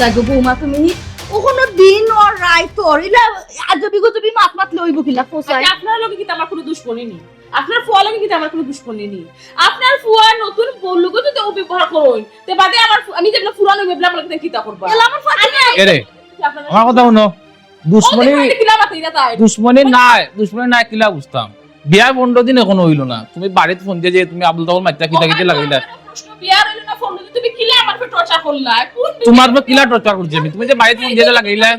লাগো বৌমা তুমি ওখানে দিন আর রাত তোর ইলা আজবি গজবি মাত লইব কিলা কোসাই আপনার লগে কি আমার কোনো দুশ্মনী নেই আপনার ফুয়া লগে কি আমার কোনো দুশ্মনী নেই আপনার ফুয়া নতুন বউর লগে যদি ও ব্যবহার করুন তে বাদে আমি যেগুলো পুরানো বেবলা আমার লগে কিতা করব এলা আমার ফাটিনা এরে আমার কথা শুনো দুশ্মনী দুশ্মনী নাই কিলা বুঝতাম বিয়া 15 দিন এখন হইল না তুমি বাড়িতে ফোন দিয়ে যে তুমি আবুল তাবুল মাইতা কিতা কিতা লাগাইলা বিয়া হইল না ফোন তুমি কিলা আমার পে টর্চার করলা তোমার পে কিলা টর্চার করছি আমি তুমি যে বাড়িতে ফোন দিয়ে লাগাইলা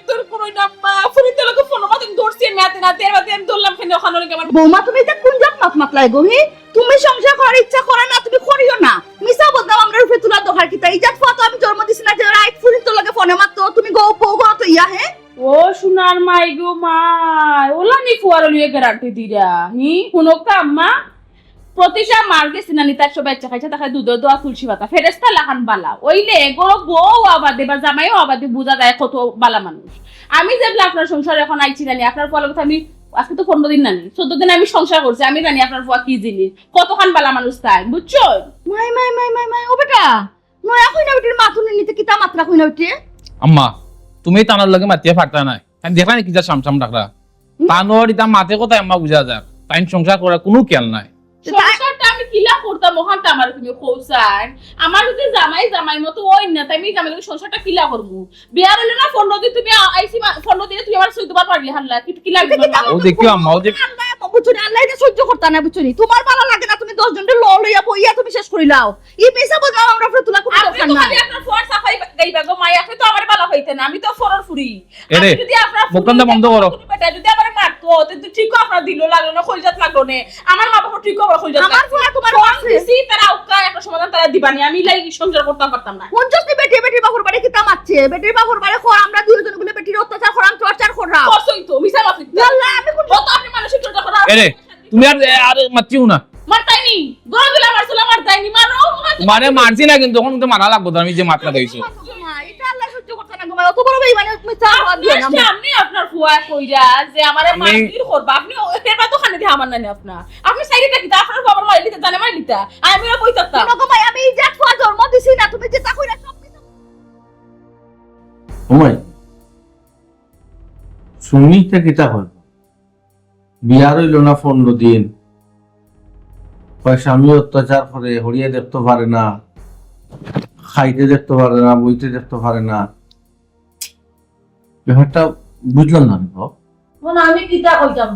তোর কোন নাম্বা ফরিতে লগে ফোন মাতে দৌড়ছি মেতে না তের বাদে আমি দৌড়লাম কেন ওখানে লগে আমার বৌমা তুমি এটা কোন জাত মাত লাগো হি তুমি সংসার করার ইচ্ছা করে না তুমি করিও না মিছা বদনাম আমরা রূপে তুলা দোহার কিতা ইজাত ফটো আমি জন্ম দিছি না যে রাইট ফুরিন তো লাগে ফোনে মাত্র তুমি গো বউ গো তো ইয়া হে ও সোনার মাই গো মাই ওলা নি ফুয়ার লিয়ে গ্যারান্টি দিরা হি কোনকা আম্মা প্রতিটা মার্গে সিনানি তার সব বাচ্চা খাইছে তাকে দুধ দোয়া তুলসী পাতা ফেরেস্তা লাখান বালা ওইলে এগো বউ আবাদে বা জামাইও আবাদে বুঝা যায় কত বালা মানুষ আমি যে আপনার সংসার এখন আইছি জানি আপনার ফুয়ার কথা আমি আজকে তো 15 দিন নানি 14 দিন আমি সংসার করছি আমি জানি আপনার ফুয়া কি জিনিস কতখান বালা মানুষ তাই বুঝছো মাই ও বেটা নয়া কইনা বেটির মাথুনি নিতে কিতা মাত্রা কইনা বেটি আম্মা তুমি তানার লগে মাতিয়া ফাটা নাই আমি দেখলা কি যা সামসাম ডাকরা তানোর ইতা মাতে কথা আম্মা বুঝা যাক তাই সংসার করা কোনো খেয়াল নাই সংসারটা আমি কিলা করতাম মহানটা আমার তুমি কৌসান আমার যদি জামাই মতো ওই না তাই আমি জামাই সংসারটা কিলা করবো বিয়ার হলো না 15 দিন তুমি আইসি 15 দিনে তুমি আমার 14 বার পারলি হাল্লা কিলা ও দেখিও আম্মা ও যে বুঝুনি আল্লাহ এটা সহ্য করতা না বুঝুনি তোমার ভালো লাগে না তুমি 10 জনের লইয়া বইয়া তুমি শেষ করিলাও এই পেশা বদনাম আমরা ফের তুলা কোনো দরকার নাই আপনার ফোর সাফাই গাইবা গো মাই আপনি তো আমার ভালো হইতে না আমি তো ফরর ফুরি এরে যদি আপনার মুখন্দা বন্ধ করো বেটা যদি আমার মারতো তো ঠিক আপনার দিল লাগলো না কইজাত লাগলো না আমার মা বাবা ঠিক হবে কইজাত আমার ফুয়া তোমার কাছে দিছি তারা উকা একটা সমাধান তারা দিবানি আমি লাগি সংসার করতে পারতাম না কোন জস্তি বেটির বাবুর বাড়ি কিতা মারছে বেটির বাবুর বাড়ি খোর আমরা দুইজন গুলো বেটির অত্যাচার করাম টর্চার করাম কসই তো মিছা মাফি আল্লাহ আমি কোন কত আপনি মানসিক টর্চার করা এরে তুমি আর মারছিও না মারতাইনি গরগুলা মারছলা মারতাইনি মারো মানে মারছি না কিন্তু তখন তো মারা লাগবো আমি যে মাত্রা দিয়েছো এটা আল্লাহ সহ্য করতে না গোমা অত বড় বেঈমানি তুমি চা খাওয়া দিও না আপনি আপনার ফুয়া কইরা যে আমারে মারপিট করবা আপনি এর বাতো খানে দিয়ে আমার নানি আপনি সাইডে কি আপনার বাবার মাইল দিতে জানে মাইল দিতা আমি ওরা কইতাম না গোমা আমি ইজাত ফুয়া জন্ম দিছি না তুমি যেটা কইরা সব কিছু ওমাই সুমিটা কিতা হল বিয়ার হইল না 15 দিন স্বামী অত্যাচার করে হরিয়া দেখতে পারে না খাইতে দেখতে পারে না বইতে দেখতে পারে না ব্যাপারটা বুঝলাম না আমি কিতা কইতাম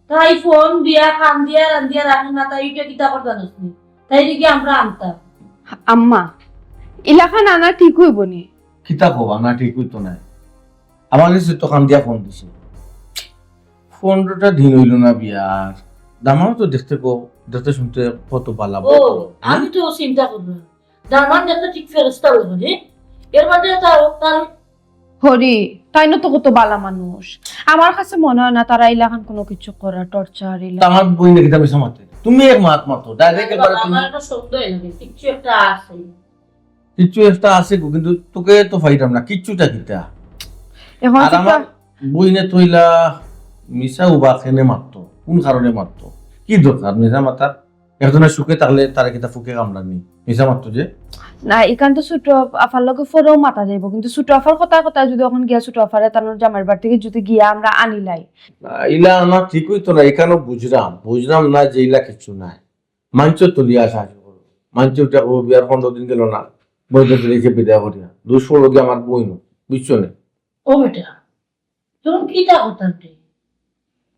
তাই ফোন দিয়া খান দিয়া রান্দিয়া রাখি না তাই কিতা করতাম তাই নাকি আমরা আনতাম আম্মা ইলাখান আনা ঠিক হইব নি কিতা কবা না ঠিক হইতো না আমার কাছে তো খান দিয়া ফোন দিছে 15টা দিন হইল না বিয়ার দামাও তো দেখতে শুনতে কত ভালো ও আমি তো চিন্তা করব দামান দেখতে ঠিক ফেরস্তা হইব রে এর মধ্যে তার হরি তাই না তো কত বালা মানুষ আমার কাছে মনে হয় না তারা ইলাখান কোনো কিছু করা টর্চার আমার বই নাকি দামি সমাতে তুমি এক মাত মাতো ডাইরেক্ট একবার তুমি আমার একটা সন্দেহ লাগে কিছু একটা আছে কিচ্ছু একটা আছে গো, কিন্তু তোকে তো ফাইতাম না কিচ্ছুটা কিটা এখন আর আমার বইনে তইলা মিশা উবা খেনে মারতো কোন কারণে মারতো কি দরকার মিশা মাতার একজনের সুখে থাকলে তারা কিতা ফুকে কামড়ানি মিশা মারতো যে না এখান তো ছোট আফার লগে ফোরেও মাতা যাইব কিন্তু ছোট আফার কথা যদি এখন গিয়া ছোট আফারে তানোর জামাইর বাড়ি থেকে যদি গিয়া আমরা আনিলাই ইলা আমার ঠিক হইতো না এখানেও বুঝলাম না যে ইলা কিছু নাই মাঞ্চ তুলিয়া সাহায্য করবো মাঞ্চ উঠা ও বিয়ার 15 দিন গেল না বইতে তুলিকে বিদায় করিয়া 200 লোকে আমার বই নো বুঝছো না ও বেটা তুমি কিতা করতাম রে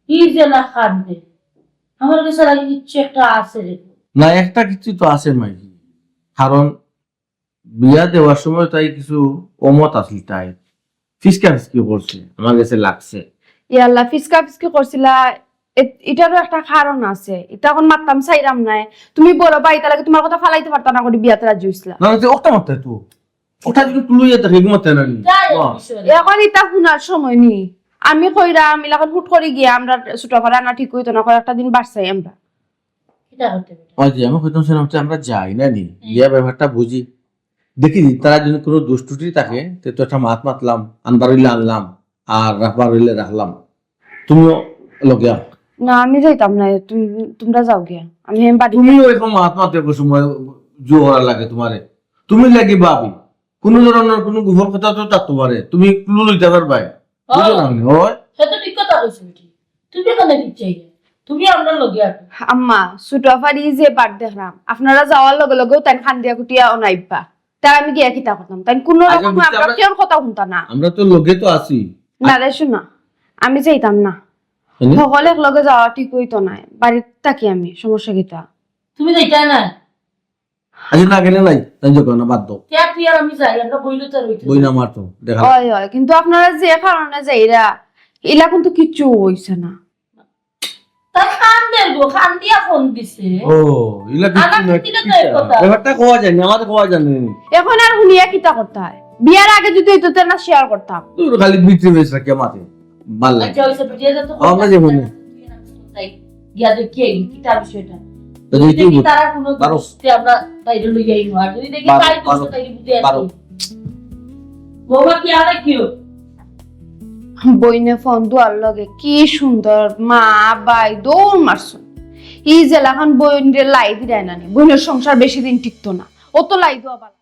কি যে না খাবে আমার কাছে লাগে কিছু একটা আছে রে না একটা কিছু তো আছে মাই কারণ বিয়া দেওয়ার সময় তাই কিছু অমত আসল তাই ফিসকি করছে আমার কাছে লাগছে ইয়াল্লা ফিসকি করছিলা এটারও একটা কারণ আছে এটা এখন মারতাম চাইরাম নাই তুমি বড় ভাই তাহলে তোমার কথা ফালাইতে পারতা না করে বিয়াতে রাজি হইছিলা না যে ওটা মারতে তো ওটা যদি তুলুইয়া থাকে মারতে না এখন এটা শোনার সময় নি আমি কইরাম ইলাখন হুট করে গিয়া আমরা ছোট ভাড়া না ঠিক হইতো না একটা দিন বাড়ছাই আমরা কিতা করতে যে আমি কইতাম সেরকম আমরা যাই না নি ইয়া ব্যাপারটা বুঝি দেখি তারা যদি কোনো দুষ্টুটি থাকে তো একটা মাতলাম আনবার হইলে আনলাম আর রাখবার হইলে রাখলাম তুমিও লগিয়া না আমি যাইতাম না তোমরা যাও গিয়া আমি বাড়ি তুমিও এরকম মাতে সময় জোর লাগে তোমারে তুমি লাগি ভাবি কোনো ধরনের কোনো গোপন কথা তো থাকতে পারে, তুমি ক্লু লইতে পারবাই, বুঝো না নি? হয় সে তো ঠিক কথা কইছো বেটি, তুমি কেন দিচ্ছ তুমি আমরা লগে আছো। আম্মা ছোট ফারি যে বার দেখলাম আপনারা যাওয়ার লগে লগেও তাই খান্দিয়া কুটিয়া অনাইবা, তাই আমি গিয়া কিতা করতাম, তাই কোনো আগে রকম বুঝতে আপনার আমরা- কেউ কথা শুনতা না। আমরা তো লগে তো আছি। না রে শোনা, আমি যাইতাম না, হয়নি? সকলে লগে যাওয়া ঠিক হইতো না, বাড়িতে থাকি আমি, সমস্যা কিতা? তুমি যাইতা না আজ না গেলে নাই, তাই যখন না বাদ দাও, কে তুই আর আমি যাই আমরা বইলো তো রইতে বই না মারতো দেখা। হয় হয়, কিন্তু আপনারা যে কারণে যাইরা এলা কিন্তু কিচ্ছু হইছে না। তাই খান দেবো, খান দিয়া ফোন দিছে। ও ইলা কিছু আমার না, কিনা তো এই কথা। ব্যাপারটা কোয়া জানি, আমাদের কোয়া জানি। এখন আর শুনিয়া কিতা করতে হয়? বিয়ার আগে যদি হইতো তা না শেয়ার করতাম। তোর খালি বিক্রি হয়েছে কে মাতে ভাল লাগে। আচ্ছা ওইসব ভিডিও যত আমরা যে বলি। গিয়া দেখি কিতা বিষয়টা। তো যদি দেখি দেখি তারা কোনো পারো। দোষে আমরা তাইরে লইয়া আইনো, আর যদি দেখি পারো, তাই দোষ পারো, তাইরে বুঝে পারো। আসি। বৌমা কি আর কিও? বইনে ফোন দুয়ার লগে কি সুন্দর মা বাই দৌড় মারছুন। ই জেলাখান বইনের লাই দিরাই নানি, বইনের সংসার বেশি দিন টিকতো না, ও তো লাই দোয়া বালা।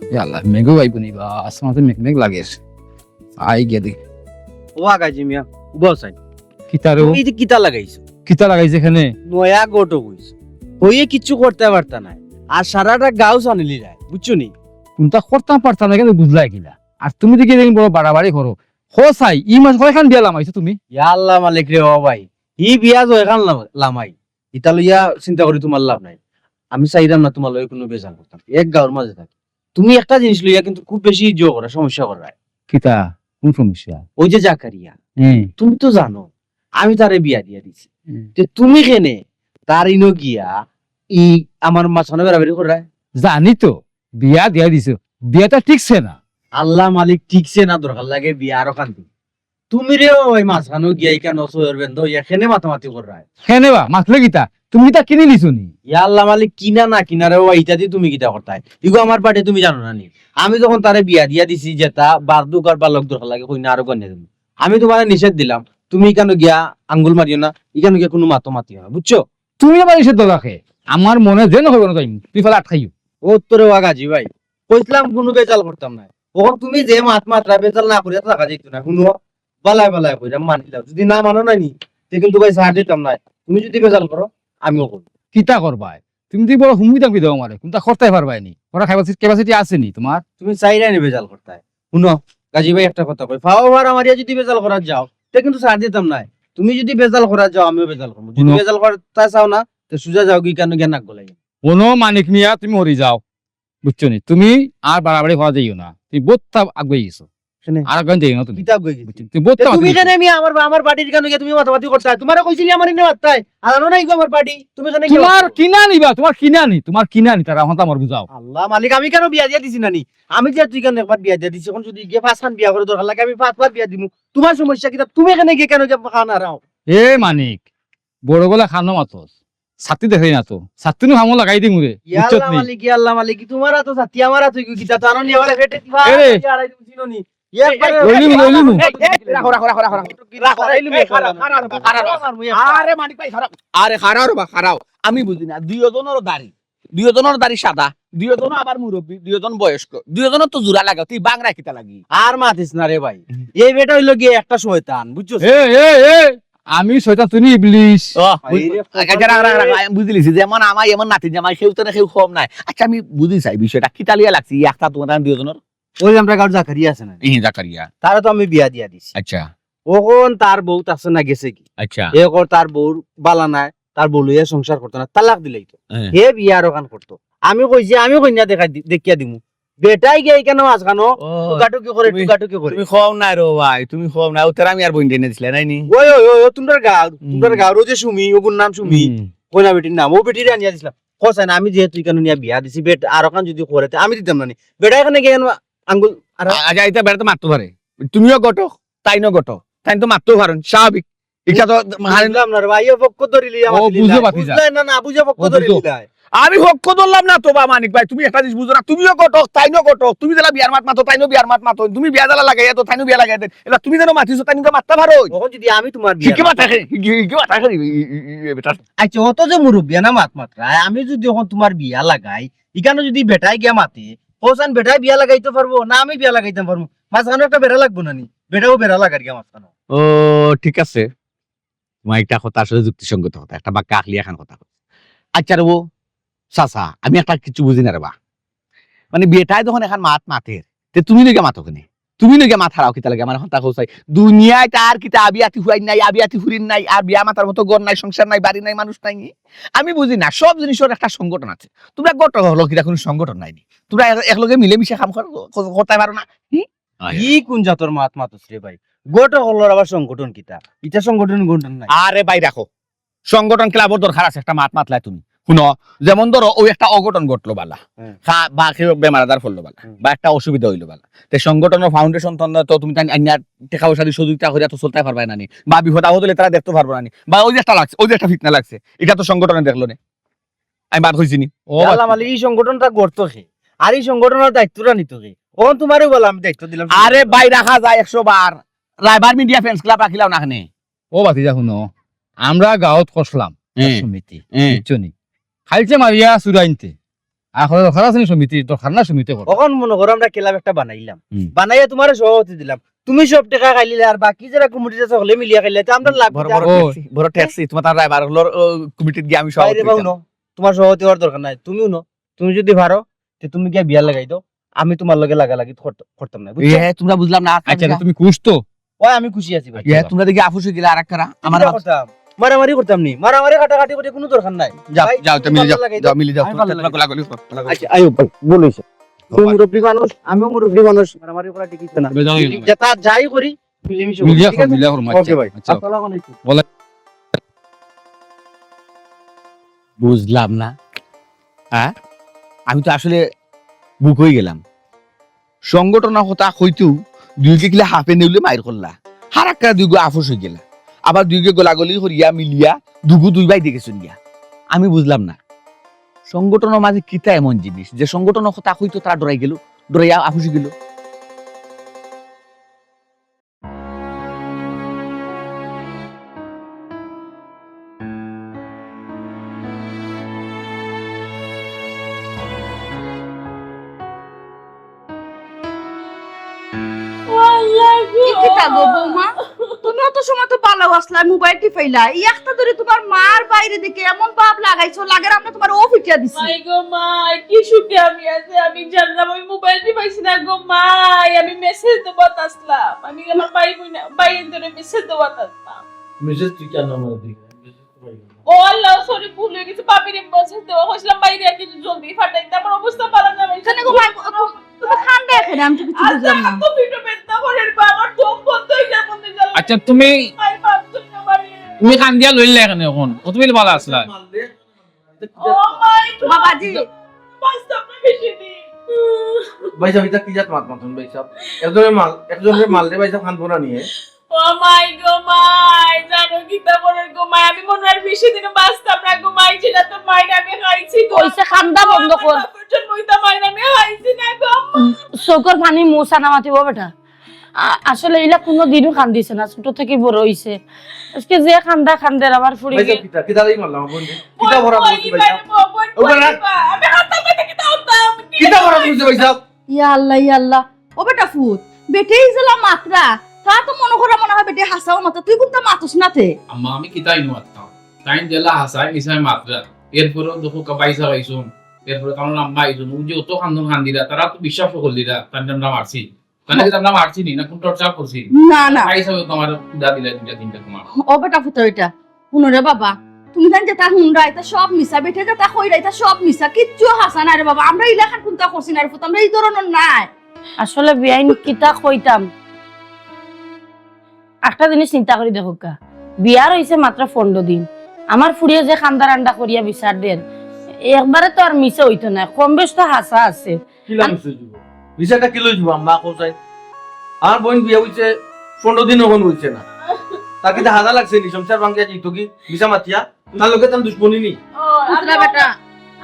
ইয়াল্লা মেঘও আইব নি বা আসমাতে মেঘ লাগে আই গে দে ও আগাইছি মিয়া বসাই কিতারে তুমি যে কিতা লাগাইছো কিতা লাগাইছে এখানে নয়া গোটো কইছো হইয়ে কিচ্ছু করতে পারতা না আর সারাটা গাও জানিলি যায় বুঝছো নি কোনটা করতাম পারতাম না কিন্তু বুঝলাই কিলা আর তুমি দেখি দেখি বড় বাড়াবাড়ি করো হো চাই ই মাস কয়খান বিয়া লামাইছো তুমি ইয়া আল্লাহ মালিক রে ও ভাই ই বিয়া জয়খান লামাই ইতা লইয়া চিন্তা করি তোমার লাভ নাই আমি চাইরাম না তোমার লই কোনো বেজাল করতাম এক গাঁর মাঝে থাকি তুমি একটা জিনিস লইয়া কিন্তু খুব বেশি জো করা সমস্যা করা কিতা কোন সমস্যা ওই যে জাকারিয়া হুম তুমি তো জানো আমি তারে বিয়া দিয়া দিছি হুম। যে তুমি কেনে তার ইনো গিয়া ই আমার মাঝখানে বেড়াবেড়ি করায় জানি তো বিয়া দিয়া দিছো বিয়াটা ঠিকছে না আল্লাহ মালিক ঠিকছে না দরকার লাগে বিয়া আরো কান্দি তুমি রে ওই মাঝখানে গিয়া কেন সৈয়র বেন্দ এখানে মাতামাতি করায় হেনেবা মাতলে কিতা তুমি তা কিনে নিছো নি ইয়া আল্লাহ মালিক কিনা না কিনা রে ও ইত্যাদি তুমি কিটা করতাই ইগো আমার পাটে তুমি জানো না নি আমি যখন তারে বিয়া দিয়া দিছি যেটা বারদু করবার লোক দরকার লাগে কই না আরো কন্যা দেব আমি তোমার নিষেধ দিলাম তুমি কেন গিয়া আঙ্গুল মারিও না ইখানে গিয়া কোনো মাতামাতি হয় বুঝছো তুমি আবার এসে দলাকে আমার মনে যেন হইব না তাই তুই ফেলে আটকাইও ও তোরে ওয়াগাজি ভাই কইছিলাম কোনো বেজাল করতাম না ও তুমি যে মাত্রা বেজাল না করিয়া থাকা যাইতো না কোনো বালায় বালায় কইরা মানিলাম যদি না মানো নাই নি তে কিন্তু ভাই সাহায্য দিতাম না তুমি যদি বেজাল করো আমিও করব কিতা করবাই তুমি তুই বড় হুমকি দাম দাও আমারে কোনটা করতে পারবাই নি ওরা খাইবার ক্যাপাসিটি আছে নি তোমার তুমি চাইরাই নি বেজাল করতাই শুনো গাজী ভাই একটা কথা কই ফাও ভার আমারিয়া যদি বেজাল করা যাও তে কিন্তু সাহায্য দিতাম না তুমি যদি বেজাল করা যাও আমিও বেজাল করব যদি শুনো। বেজাল করতে চাও না তে সুজা যাও কি কেন জ্ঞান নাক গলাই কোনো মানিক মিয়া তুমি মরি যাও বুঝছো নি তুমি আর বাড়াবাড়ি করা যাইও না তুমি বোধটা আগে গেছো শুনে আর আগে যাইও না তুমি কিতাব কই গেছি তুমি বোধটা তুমি কেন আমি আমার পার্টির কেন গিয়ে তুমি মাতামাতি করতে তোমারে কইছিলি আমার ইনে মাত্তাই আর জানো না ইগো আমার পার্টি তুমি কেন গিয়ে তোমার কিনা নিবা তোমার কিনা নি তারা হতা আমার বুঝাও আল্লাহ মালিক আমি কেন বিয়া দিয়া দিছি নানি আমি যে তুই কেন একবার বিয়া দিয়া দিছি এখন যদি গিয়ে পাঁচখান বিয়া করে দরকার লাগে আমি পাঁচবার বিয়া দিমু তোমার সমস্যা কিতা তুমি এখানে গিয়ে কেন গিয়ে খান হারাও এ মানিক বড় গলা খানো মাতস ছাতি দেখাই না তো ছাতি নো হামো লাগাই দিমু রে বুঝছত আল্লাহ নি মালিক আল্লাহ মালিক তোমার তো সাথী আমার তো কিতা তো আননি আমার ফেটে দিবা এরে। আড়াই তুমি চিনো নি একবারে লইলিমু আরে মানিক ভাই খারাপ আরে খারাও রে বা খারাও আমি বুঝি না দুইজনের দাড়ি সাদা দুইজন আবার মুরব্বী দুইজন বয়স্ক দুইজনের তো জোড়া লাগা তুই বাংলা কিতা লাগি আর মাতিস না রে ভাই এই বেটা হইলো গিয়ে একটা শয়তান বুঝছো এ এ এ আমি শয়তান তুমি ইবলিশ বুঝলিছি যেমন আমার এমন নাতি জামাই সেও তো না সেও কম নাই আচ্ছা আমি বুঝি চাই বিষয়টা কিতালিয়া লাগছি একটা তোমার দুইজনের ওই আমরা গাঁর জাকারিয়া আছে না জাকারিয়া তারা তো আমি বিয়া দিয়া দিছি আচ্ছা ওখন তার বউ আছে না গেছে কি আচ্ছা এরপর তার বউর বালা নাই তার বউ লইয়া সংসার করতো না তালাক দিলেই তো হ্যাঁ। হে বিয়া আর ওখান করতো আমি কইছি আমি কইনা দেখিয়া দিমু বেটাই গিয়ে কেন মাঝখানো টুকাটুকি করে তুমি- টুকাটুকি করে তুমি কম নাই রো ভাই তুমি কম নাই ওদের আমি আর বইন টেনে দিছিলে নাই নি ওই ওই ওই তোমার গাঁর ও যে সুমি ওগুর নাম সুমি কইনা বেটির নাম ও বেটির আনিয়া দিছিলাম কসাই না আমি যেহেতু কেন নিয়া বিয়া দিছি বেট আর ওখান যদি করে তে আমি দিতাম না নি বেটা এখানে গিয়ে আঙ্গুল আর আচ্ছা এটা বেড়াতে মারতে পারে তুমিও গটক তাইনও গটক তাই তো মারতেও পারেন স্বাভাবিক এটা তো হারিলাম না রে ভাই ও পক্ষ ধরিলি ও বুঝে পাতি যা। বুঝলাই না না বুঝে পক্ষ ও বুঝো। ধরিলি আমি হক্ক ধরলাম না তো বা মানিক ভাই তুমি একটা জিনিস বুঝো না তুমিও কটক তাইনো কটক তুমি যেটা বিয়ার মাত মাতো তাইনো বিয়ার মাত মাতো তুমি বিয়া জ্বালা লাগাই তো তাইনো বিয়া লাগাই দেন এটা তুমি যেন মাতিছো তাইনো মাততে পারো তখন যদি আমি তোমার বিয়া কি মাথা খেয়ে কি মাথা খেয়ে বেটা আচ্ছা অত যে মুরব্বিয়া না মাত মাত্রায় আমি যদি এখন তোমার বিয়া লাগাই এখানে যদি বেটাই গিয়া মাতে হোসান বেটাই বিয়া লাগাইতে পারবো না আমি বিয়া লাগাইতে পারবো মাঝখানে একটা বেড়া লাগবো না নি বেটাও বেড়া লাগার গিয়া মাঝখানে ও ঠিক আছে তোমার একটা কথা আসলে যুক্তিসঙ্গত কথা একটা বাক্য আখলি এখন কথা আচ্ছা রে চাচা আমি একটা কিছু বুঝি না রে বা মানে বিয়েটাই যখন এখন মাত মাতের তে তুমি নাকি মাতো কেনে তুমি নাকি মাথা রাও কিতা লাগে আমার হতা কোসাই দুনিয়ায় তার কিতা আবিয়াতি হুয়াই নাই আবিয়াতি হুরিন নাই আর বিয়া মাতার মতো ঘর নাই সংসার নাই বাড়ি নাই মানুষ নাই আমি বুঝি না সব জিনিসের একটা সংগঠন আছে তোমরা গট হলো কিটা কোনো সংগঠন নাই তোমরা একলগে মিলেমিশে কাম করতে পারো না কি কোন জাতর মাত মাতস রে ভাই গোটা হলোর আবার সংগঠন কিতা ইটা সংগঠন গঠন নাই আরে ভাই রাখো সংগঠন ক্লাবর দরকার আছে একটা মাত মাতলাই তুমি শুনো যেমন ধরো ওই একটা অঘটন ঘটলো বালা বা কেউ বেমার আজার ফললো বালা বা একটা অসুবিধা হইলো বালা তে সংগঠনের ফাউন্ডেশন তো তুমি তাই আইনার টাকা পয়সা দিয়ে সহযোগিতা করে তো চলতে পারবে না নি বা বিপদ আপদ হলে তারা দেখতে পারবো না নি বা ওই যে একটা লাগছে ওই যে একটা ফিতনা লাগছে এটা তো সংগঠনে দেখলো না আমি বাদ হইছি নি ও আল্লাহ মালি এই সংগঠনটা গড়তো কে আর এই সংগঠনের দায়িত্বটা নিত কে ও তোমারও বলা আমি দায়িত্ব দিলাম আরে ভাই রাখা যায় 100 বার রাইবার মিডিয়া ফ্যান্স ক্লাব রাখিলাও না খানে ও বাতিজা শুনো আমরা গাঁৱত কষলাম সমিতি বুঝছো নি খাইছে মারিয়া চুরাইনতে এখন দরকার আছে নি সমিতি দরকার না সমিতি করো তখন মনে করো আমরা ক্লাব একটা বানাইলাম বানাইয়া তোমার সভাপতি দিলাম তুমি সব টাকা খাইলে আর বাকি যারা কমিটি আছে হলে মিলিয়া খাইলে তো আমরা লাভ বড় ট্যাক্সি তোমার তার রাইবার হলোর কমিটিতে গিয়ে আমি সব বাইরে পাও না তোমার সভাপতি হওয়ার দরকার নাই তুমিও না তুমি যদি পারো তে তুমি গিয়া বিয়া লাগাই দাও আমি তোমার লগে লাগালাগি করতাম না বুঝছো তোমরা বুঝলাম না আচ্ছা তুমি খুশ তো ওই আমি খুশি আছি ভাই তোমরা দেখি আফুস গিলা আরেকটা আমার করতাম মারামারি করতাম নি মারামারি কাটাকাটি করে কোনো দরকার নাই যাও ভাই, যাও তুমি তুমি যাও লাগাই দাও। যাও মিলি যাও আমি তোমরা ভালো তোমরা গোলাগুলি করো, গোলাগুলি। আচ্ছা আয়ো ভাই বলেছ তুমি মুরব্বী মানুষ আমিও মুরব্বী মানুষ মারামারি করা ঠিক না যেটা যাই করি মিলেমিশে করি, মিলিয়া ঠিক আছে? মিলিয়া করো ওকে ভাই আচ্ছা আসসালামু আলাইকুম বুঝলাম না হ্যাঁ আমি তো আসলে বুক হয়ে গেলাম সংগঠনের কথা হইতেও দুইকে গিলা হাফে নেউলে মাইর করলা হারাক্কা দুইগো আফস হয়ে গেলা আবার দুইকে গোলাগলি করিয়া মিলিয়া দুগু দুই ভাই দেখেছেন গিয়া আমি বুঝলাম না সংগঠনের মাঝে কিতা এমন জিনিস যে সংগঠনের কথা হইতো তারা ডরাই গেল ডরাইয়া আফুসে গেল কিতা গো বৌমা তুমি অত সময় তো পালাও আসলা মোবাইল টিপাইলা এই একটা ধরে তোমার মার বাইরে দিকে এমন ভাব লাগাইছো লাগে আমরা তোমার ও ফিটিয়া দিছি মাই গো মাই কি সুখে আমি আছি আমি জানলাম আমি মোবাইলটি পাইছি না গো মাই আমি মেসেজ দেব আসলাম আমি আমার বাইরে ধরে মেসেজ দেব আসলাম মেসেজ তুই কেন আমার দিকে ও আল্লাহ সরি ভুল হয়ে গেছে পাপিরে মেসেজ দেব হইছিলাম বাইরে আর কিছু জলদি ফাটাইতে আমার অবস্থা ভালো না ভাই কেন গো মাই তুমি খান্ডা এখানে আমি তো কিছু বুঝলাম না তো ভিডিও বেদনা করে আমার দম বন্ধ হয়ে যায় বন্ধ গেল আচ্ছা তুমি মাই পাচ্ছ না বাড়ি তুমি কান্দিয়া লইলে এখানে এখন ও তুমি ভালো আসলা ও মাই বাবাজি পাঁচটা বেশি দিন ভাই সাহেব এটা কি জাত মাত মাতুন ভাই সাহেব একজনের মারলে ভাই সাহেব খান পোনা নিয়ে ও মাই গো মাই জানো কি তা বলেন গো মাই আমি মনে হয় বেশি দিন বাঁচতাম না গো মাই যেটা তো মাইর আমি খাইছি গো কইছে খান্দা বন্ধ কর পর্যন্ত মইতা মাইর আমি খাইছি না গো চৌকর পানি মোছা নামাতিব বেটা আসলে এলা কোনো দিনও কান্দিছে না ছোট থেকে বড় হইছে আজকে যে খান্দা খান্দের আবার ফুড়ি ভাই সাহেব কিতা কিতা দেই মারলাম বন্ধু কিতা ভরা বলছি ভাই সাহেব আমি হাতে মেতে কি দাওতাম কিতা ভরা বলছি ভাই সাহেব ইয়া আল্লাহ ও বেটা ফুট বেটে ইজলা মাত্রা তা তো মনে হয় বেটে হাসাও মাত্রা তুই কোনটা মাতুস না তে আম্মা আমি কিতাই মারতাম তাই জেলা হাসাই মিসাই মাত্রা এরপরেও দেখো কাবাইসা পাইছুন এরপরে কারণ আম্মা আইছুন ও যে অত খান্দন খান্দিরা তারা তো বিশ্বাস করলিরা তার আমরা মারছি তাহলে কি আমরা মারছি নি না কোন টর্চার করছি না না পাইসা তোমার দা দিলা দুইটা তিনটা তোমার ও বেটা ফুট এটা হুনরে বাবা তুমি জান যেটা হুনরা এটা সব মিছা বেটে যেটা কইরা এটা সব মিছা কিচ্ছু হাসা না রে বাবা আমরা ইলাখান কোনটা করছি না রে ফুট আমরা এই ধরনের নাই আসলে বিয়াইন কিতা কইতাম একটা জিনিস চিন্তা করি দেখো কা বিয়ার হইছে মাত্র 15 দিন আমার ফুড়িয়ে যে খান্দা রান্ডা করিয়া বিচার দেন একবারে তো আর মিছে হইতো না কম বেশ তো হাসা আছে কি লাগছে দিব বিষয়টা কি লই দিব আম্মা কোসাই আর বোন বিয়া হইছে 15 দিন হন হইছে না তাকে তো হাজা লাগছে নি সংসার ভাঙ্গিয়া জিতো কি বিছা মাতিয়া তার লগে তার দুশ্মনী নি ফুটরা বেটা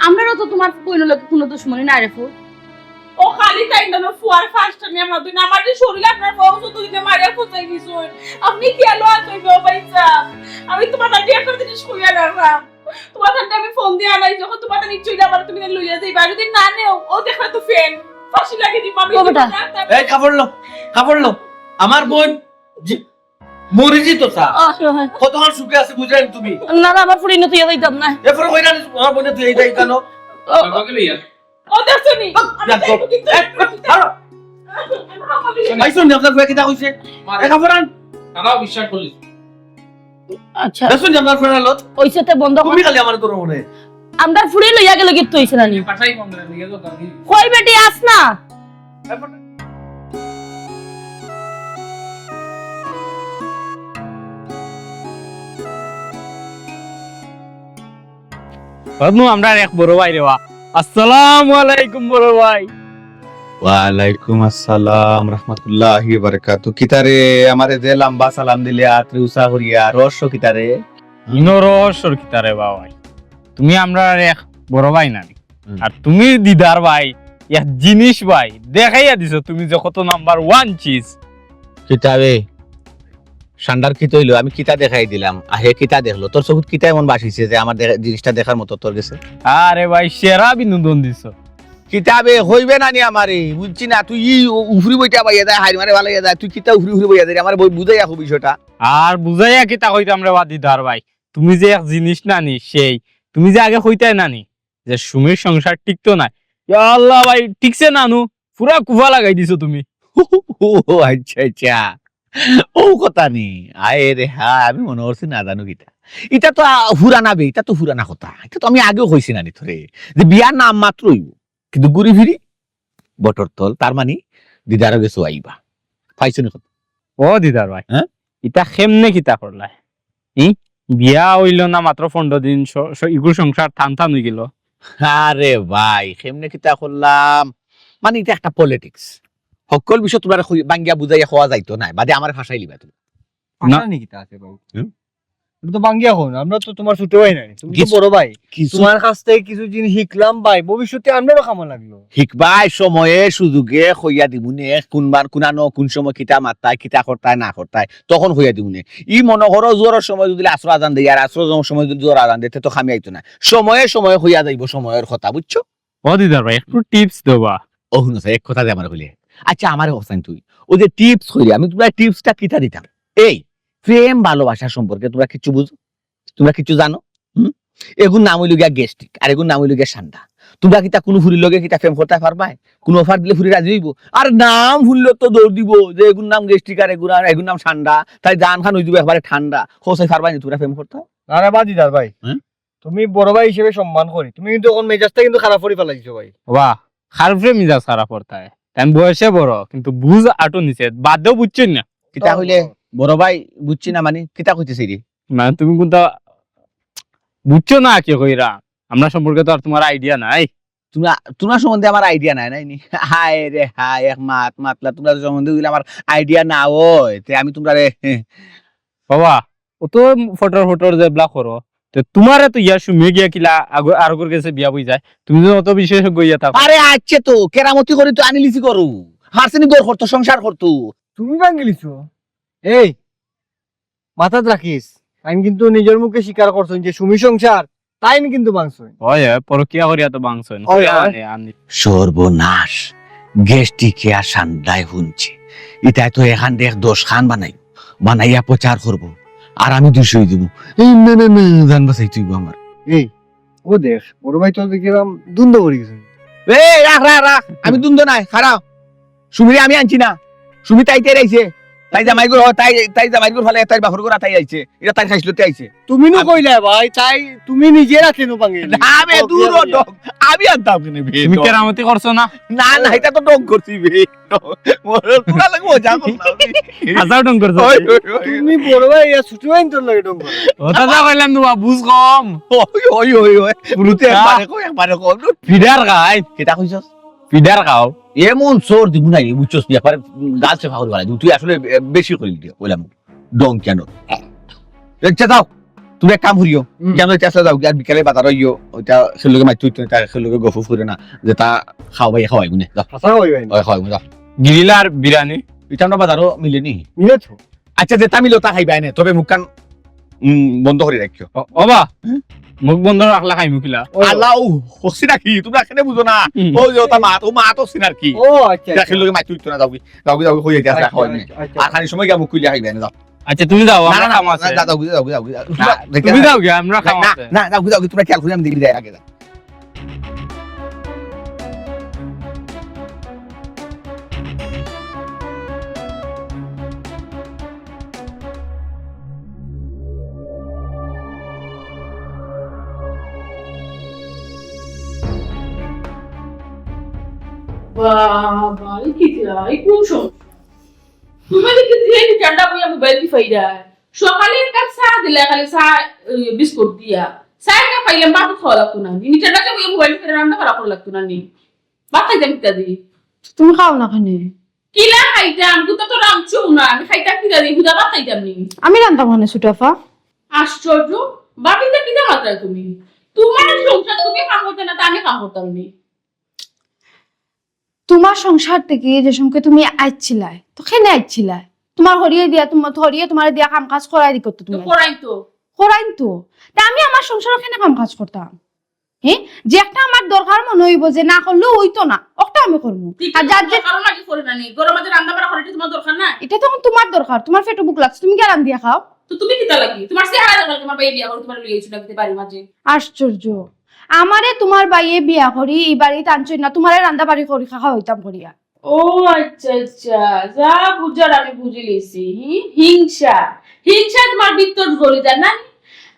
আমরাও তো তোমার কইলো লোক কোনো দুশ্মনী নাই রে ফুল। ও খালি তাই না ফুয়ার ফার্স্ট টাইম আমরা তুই আমার যে শরীর আপনার বউস তুই যে মারিয়া ফুসাই গেছুন আপনি কি আলো আছো গো ভাইসা আমি তোমার কাছে একটা জিনিস কইয়া রাখলাম তোমার কাছে আমি ফোন দিয়ে আনাই যখন তোমার নিশ্চয়ই আবার তুমি লইয়া যাইবা যদি না নেও ও দেখো তো ফ্যান ফাঁসি লাগিয়ে দিবা আমি এই কাপড় লো আমার বোন মরিজি তো চা কতক্ষণ সুখে আছে বুঝলেন তুমি না না আমার ফুড়ি না তুই যাইতাম না এরপরে কইরা আমার বোনে তুই এইটাই কেন বাবাকে লইয়া ও দেখছনি আইসুন না আপনার কিটা কইছে এ কাপড় আন তারাও বিশ্বাস করলি আচ্ছা দেখুন আপনার ফেরার লত ওইসাতে বন্ধ কর তুমি খালি আমার তোর মনে আমরা ফুড়ি লইয়া গেল গিফট হইছে না নি পাঠাই কম করে নিয়ে যাও তাকে কই বেটি আস না বাবু আমরা এক বড় ভাই রে আসসালামু আলাইকুম বড় ভাই ওয়ালাইকুম আসসালাম রহমতুল্লাহি বারাকাতু কিতারে আমারে যে লম্বা সালাম দিলে আত্রে উসা করিয়া রহস্য কিতারে ইনরসর কিতারে বাবাই তুমি আমরা এক বড় ভাই না আর তুমি দিদার ভাই এক জিনিস ভাই দেখাইয়া দিছো তুমি যে কত নাম্বার 1 চিজ কিতাবে সান্ডার কি তৈলো আমি কিতা দেখাই দিলাম আহে কিতা দেখলো তোর চকুত কিতা এমন বাসিছে যে আমার জিনিসটা দেখার মতো তোর গেছে আরে ভাই সেরা বিনোদন দিছো কিতাবে হইবে না নি আমারে বুঝছি না তুই উফরি বইটা বাইয়া যায় হাই মারে ভালো যায় তুই কিতা উফরি বইয়া যায় আমার বই বুঝাইয়া খুব বিষয়টা আর বুঝাইয়া কিতা কইতাম রে বা দিদার ভাই তুমি যে এক জিনিস নানি সেই তুমি যে আগে কইতাই নানি যে সুমির সংসার টিকতো না ইয়া আল্লাহ ভাই ঠিকছে নানু পুরা কুফা লাগাই দিছো তুমি ও আচ্ছা আচ্ছা ও কথা নি আয় রে হ্যাঁ আমি মনে করছি না জানো কিতা এটা তো হুরানা বে এটা তো হুরানা কথা এটা তো আমি আগেও কইছি না নি তোরে যে বিয়ার নাম মাত্রই কিন্তু ঘুরি ফিরি বটর তল তার মানে দিদারও গেছো আইবা পাইছো না কথা ও দিদার ভাই হ্যাঁ? ইটা কেমনে কিতা করলাই বিয়া হইল না মাত্র 15 দিন ইগুর সংসার থান থান হয়ে গেল আরে ভাই কেমনে কিতা করলাম মানে এটা একটা পলিটিক্স সকল বিষয় তোমার বাঙ্গিয়া বুঝাইয়া খাওয়া যাইতো না বাদে আমার ভাষাই লিবা তুমি না। না নিকিতা আছে বাবু হুম? তুমি তো বাঙ্গিয়া হন আমরা তো তোমার ছোট ভাই নাই তুমি তো কিছু- বড় ভাই কিছু তোমার কাছ থেকে কিছু জিনিস শিখলাম ভাই ভবিষ্যতে আমরাও কামা লাগলো শিখবাই সময়ে সুযোগে হইয়া দিবুনে কোনবার কোনানো কোন সময় কিতা মাত্তায় কিতা করতায় না করতায় তখন হইয়া দিবুনে ই মনে করো জোরের সময় যদি আসর আজান দেয় আর আসর সময় যদি জোর আজান দিতে তো খামি আইতো না সময়ে সময়ে হইয়া যাইব সময়ের কথা বুঝছো ও দিদার ভাই একটু টিপস দেবা ও শুনো এক কথা যে আমার হইলে আচ্ছা আমার অবস্থান তুই ও যে টিপস হইলে আমি তোমরা টিপসটা কিতা দিতাম এই প্রেম ভালোবাসা সম্পর্কে তোমরা কিছু বুঝো তোমরা কিছু জানো এগুন নাম হইল গিয়া গেস্টিক আর এগুন নাম হইল গিয়া সান্ডা তোমরা কিতা কোনো ফুরির লগে কিতা প্রেম করতে পারবাই কোন অফার দিলে ফুরি রাজি হইব আর নাম ভুললে তো দৌড় দিব যে এগুন নাম গেস্টিক আর এগুন নাম ঠান্ডা তাই জান খান হই দিব একবারে ঠান্ডা খোসাই পারবাই না তোমরা প্রেম করতে আরে বাদি দার ভাই হ্যাঁ? তুমি বড় ভাই হিসেবে সম্মান করি তুমি কিন্তু এখন মেজাজটা কিন্তু খারাপ করে ফেলাইছো ভাই বাহ খারফে মিজাজ খারাপ করতায় তাই বয়সে বড় কিন্তু বুঝ আটো নিচে বাদেও বুঝছেন না কিতা হইলে বড় ভাই বুঝছি না মানে কিতা কইতেছি রে মানে তুমি কোনটা বুঝছো না কি কইরা আমরা সম্পর্কে তো আর তোমার আইডিয়া নাই তোমরা তোমার সম্বন্ধে আমার আইডিয়া নাই নাই নি হায় রে হায় এক মাত মাতলা তোমরা সম্বন্ধে দিলে আমার আইডিয়া না ওই তে আমি তোমরা রে বাবা ও তো ফটোর যে ব্লক করো তো তোমারে তো ইয়া সুমিয়ে গিয়া কিলা আগর গেছে বিয়া বই যায় তুমি তো অত বিশেষজ্ঞ ইয়া থাকো আরে আচ্ছে তো কেরামতি করে তো আনিলিছি করু হারসিনি গোর করতো সংসার করতো তুমি ভাঙ্গিলিছো এই মাথাত রাখিস আমি কিন্তু নিজের মুখে স্বীকার করছো যে সুমি সংসার তাই কিন্তু ভাঙছো হয় পরকিয়া করিয়া তো বাংছ হয়, হয়। সর্বনাশ গেস্টিকে আর সান্দায় হুনছে এটাই তো এখান দেখ 10 খান বানাইয়া প্রচার করবো আর আমি 200 দিব এই না না না জান বাসাই তুই আমার এই ও দেখ বড় ভাই তো দেখলাম দুন্দ করে গেছে এই রাখ আমি দুন্দ নাই খারাপ সুমিরে আমি আনছি না সুমি তাইতে রাইছে তাই জামাই গুলো ফালে তাই বাহর গোরা তাই আইছে এটা তাই খাইছলতে আইছে তুমি নো কইলা ভাই তাই তুমি নিজে রাখলে নো ভাঙে আমি দূর ডক আমি আনতাম কেনে বে তুমি কেরামতি করছো না না না এটা তো ডক করছি বে মোর পুরা লাগে মজা করলাম হাজার ডং করছো তুমি বড় ভাই ইয়া ছোট ভাই তোর লাগে ডঙ্গ ওটা যা কইলাম না বুঝ কম ওই পুরুতে একবারে কো ফিডার খাই কেটা কইছস ফিডার খাও এমন সোর দিব নাই বুঝছস ব্যাপারে গাছে ফাউল বালা তুই আসলে বেশি কইলি দিয়া কইলাম ডং কেন আচ্ছা দাও তুমি এক কাম করিও কেন এটা আসলে যাও আর বিকালে বাজার হইও ওইটা খেলুকে মাইতো তা খেলুকে গফু ফুরে না যে তা খাওয়াই খাওয়াই গুনে যাও হাসা হইবেন ওই খাওয়াই যাও গিরিলা আর বিরানি এটা আমরা বাজারও মিলেনি মিলে তো আচ্ছা যে তা মিলো তা খাইবাই না তবে মুখ কান বন্ধ করে রাখিও অবা মুখ বন্ধ রাখলা খাই মুখিলা আল্লাহ হসি নাকি তোমরা এখানে বুঝো না হুম। ও যে ওটা মা তো সিনার কি ও আচ্ছা খেলুকে মাইতো না যাও যাও হয়ে যাচ্ছে খাওয়াই আর খানি সময় গিয়া মুখ খুলে খাইবে না যাও আচ্ছা তুমি যাও না আমরা না খাম না আছে যাও তুমি যাও গিয়া আমরা খাম আছে না যাও তোমরা খেয়াল করে আমি দেখি দেয় আগে বাবা কি দিয়া এই কোন সময় তুমি দেখি দিয়ে কি ঠান্ডা বইয়া মোবাইল কি ফাইদা সকালে এক কাপ চা দিলে খালি চা বিস্কুট দিয়া চা কা পাইলাম ভাত খাওয়া লাগতো না নি ঠান্ডা বইয়া মোবাইল ফেরে রান্না করা লাগতো না নি ভাত খাইতাম কিতা দি তুমি খাও না খানে কিলা খাইতাম তুই তো রামছু না আমি খাইতাম কিতা দি হুদা ভাত খাইতাম নি আমি রান্তাম মানে সুটাফা আশ্চর্য বাবিতে কিতা মাত্রা তুমি তোমার সংসার তুমি কাম করতে না তা আমি কাম করতাম নি তোমার সংসার থেকে যে সঙ্গে তুমি আইছিলাই তো খেনে আইছিলাই তোমার হরিয়ে তোমার দিয়া কাম কাজ করাই দি করতো তো তুমি করাই তো করাইন তো তা আমি আমার সংসার ওখানে কাম কাজ করতাম হ্যাঁ যে একটা আমার দরকার মনে হইব যে না করলেও হইতো না ওটা আমি করবো আর যার যে কারণ নাকি করে না নি গরম মাঝে রান্না করা করে তোমার দরকার না এটা তখন তোমার দরকার তোমার পেটে বুক লাগছে তুমি কি রান্দিয়া খাও তো তুমি কিতা লাগি তোমার চেহারা দরকার তোমার বাই বিয়া করে তোমার লইয়েছ না কিতে বাড়ি মাঝে আশ্চর্য আমারে তোমার বাইয়ে বিয়া করি এই বাড়িতে আনছই না তোমারে রান্না বাড়ি করি খাওয়া হইতাম করিয়া ও আচ্ছা আচ্ছা যা বুঝার আমি বুঝে লিছি হিংসা হিংসা তোমার ভিতর জ্বলে যায় না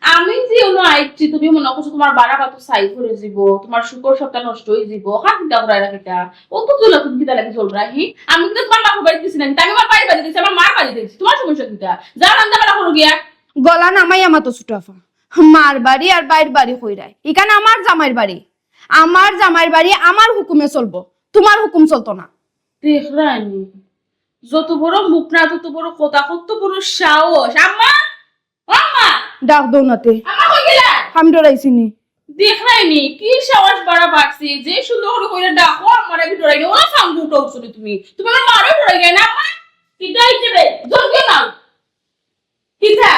আমি যে ono আইছি তুমি মনে করছো তোমার বাড়া কত সাই করে যাব তোমার শুকর সবটা নষ্ট হয়ে যাব হাত দিটা করে রাখিতা ও তো চলো তুমি কিতা লাগে চল রাহি আমি তো তোমার বাপু বাড়ি দিছি না আমি আমার বাড়ি বাড়ি দিছি আমার মার বাড়ি দিছি তোমার সমস্যা কিতা যা রান্না বাড়া করো গিয়া গলা নামাই আমার তো ছুটাফা মার বাড়ি আর বাইর বাড়ি কইরাই এখানে আমার জামাইর বাড়ি আমার হুকুমে চলবো তোমার হুকুম চলতো না দেখ রানি যত বড় মুখ না তত বড় কথা কত বড় সাহস আম্মা আম্মা ডাক দৌনাতে আম্মা কই গেলা আমি ডরাইছি নি দেখ রানি কি সাহস বাড়া বাড়ছে যে সুন্দর করে কইরা ডাকো আমার আমি ডরাইনি ওরা সামনে উঠো উঠছো তুমি আমার মারও ডরাই গেল না আম্মা কিটা হিসেবে জলদি নাও কিটা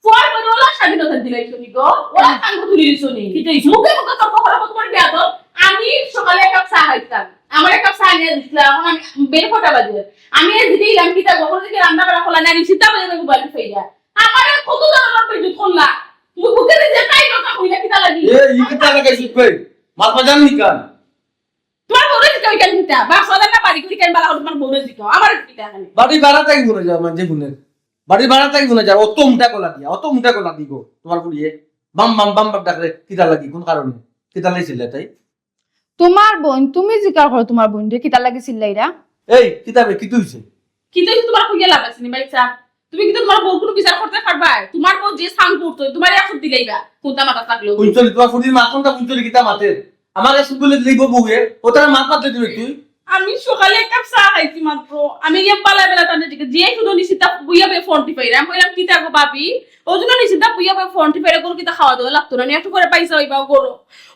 ফোর বড় ওলা স্বাধীনতা দিলাইছো নি গো ওরা সামনে তুলি দিছো নি কিটা মুখে মুখে তর্ক করা কত বড় বিয়া তো আমি সকালে এক কাপ চা খাইতাম আমার এক কাপ চা নিয়ে দিছিলাম এখন আমি বের ফটা বাজে আমি এই দিলাম কিটা কখন থেকে রান্না করা খোলা না নিছিতা বাজে মোবাইল ফেইয়া আমার কত ধরনের পেজু খোলা মুখে যে তাই কথা কইলা কিটা লাগি ই কিতা লাগাইছিস কই মাছ বাজান নি কান তোমার বড় দিকে কেন কিটা বা সাদা না বাড়ি করি কেন বালা তোমার বড় দিকে আমার কিটা খালি বাড়ি ভাড়া তাই গুনে যা মানে গুনে বাড়ি ভাড়া তাই গুনে যা অত মুটা গলা দি গো তোমার পুড়িয়ে বাম বাম বাম বাম ডাকরে কিতা লাগি কোন কারণে কিতা লাইছিল তাই তোমার বোন তুমি জিকার করো তোমার বোন রে কিতা লাগি চিল্লাইরা এই কিতাবে কি তুইছে কিন্তু তোমার কইয়া লাভ আছে নি বাইচা তুমি কিন্তু তোমার বউ কোনো বিচার করতে পারবা তোমার বউ যে সাং করতো তোমার এখন দিলাইবা কোনটা মাথা থাকলো কুঞ্চলি তোমার ফুটির মা কোনটা কুঞ্চলি কিতা মাতে আমার কাছে বলে লিখবো বউয়ে ওটা মাছ মারতে দিবে তুই আমি সকালে এক কাপ চা খাইছি মাত্র আমি গিয়ে পালা বেলা তাদের দিকে যে শুধু নিশিতা বুইয়া বে ফোন টিপাইরা আমি কইলাম কিতা গো বাপি ওজন্য নিশিতা বুইয়া বে ফোন টিপাইরা গরু কিতা খাওয়া দাওয়া লাগতো না নি একটু করে পয়সা হইবা গরু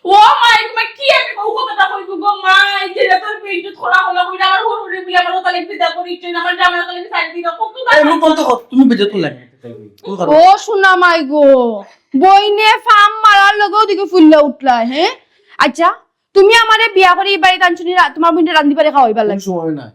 ও মাই তুমি কি আমি কও কথা কইব গো মাই যে তোর পেট খোলা খোলা কইরা আমার গরু রে বিলা আমার তালে পিতা করি তুই আমার জামাই তালে সাইড দিও কত এই মুখ বন্ধ কর তুমি বেজে তো লাগে কোন কারণে ও শোনা মাই গো বইনে ফার্ম মারার লগেও দিকে ফুললা উঠলা হ্যাঁ আচ্ছা তুমি আমারে বিয়া করে এই বাড়িতে আনছনি তোমার বোনটা রান্দি পারে খাওয়াইবার লাগে সময় না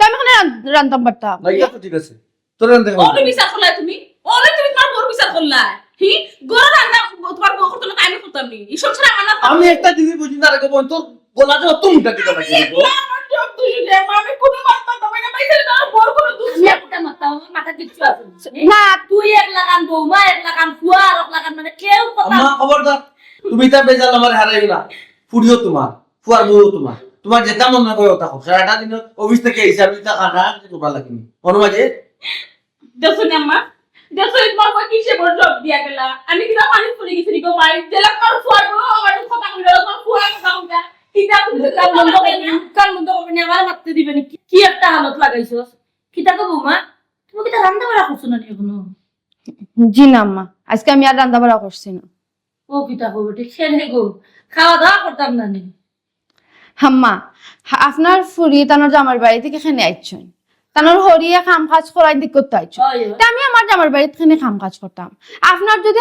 তো আমি ওখানে রান্তাম পারতাম না ইয়া তো ঠিক আছে তোর রান্তে ওরে বিচার করলা তুমি ওরে তুমি তোমার বড় বিচার করলা হি গরু রান্না তোমার বউ করতে না আমি করতাম নি এই সংসারে আমার না আমি একটা জিনিস বুঝি না রে গো বোন তোর গলাতে অত মুটা কিতা লাগে গো আমার সব দোষ যে আমি কোনো মাত্রা তো না পাইছে না বড় কোনো দোষ নেই একটা মাথা মাথা কিচ্ছু আছে না তুই এক লাগান বৌমা এক লাগান ফুয়া আর এক লাগান মানে কেউ কথা আম্মা খবরদার তুমি তা বেজাল আমার হারাই না ফুড়িও তোমার ফুয়ার বউ তোমার যেটা মনে করে ওটা হোক সারাটা দিন অফিস থেকে হিসাব দিতে কাটা তোমার লাগেনি অনুমাজে দেখো না মা দেখো তোমার কই কিসে বড় জব দিয়া গেলা আমি কি না পানি পড়ে গেছি গো মাই জেলা কর ফুয়ার বউ আমার কথা কইলো তোমার ফুয়া কথা কইলা কিটা তুমি কাল বন্ধ করবি না আমার মারতে দিবে না কি একটা হালত লাগাইছস কিতা কো বৌমা তুমি কিতা রান্না করা করছ না এখনো জি না আম্মা আজকে আমি আর রান্না বাড়া করছি না। ও কিতা করবো ঠিক খেয়ে গো খাওয়া দাওয়া করতাম না নি হাম্মা আপনার ফুরি তানোর জামার বাড়ি থেকে খেনে আইছেন, তানোর হরিয়ে কাম কাজ করাই দিক করতে আইছেন। তা আমি আমার জামার বাড়িতে খেনে কাম কাজ করতাম। আপনার যদি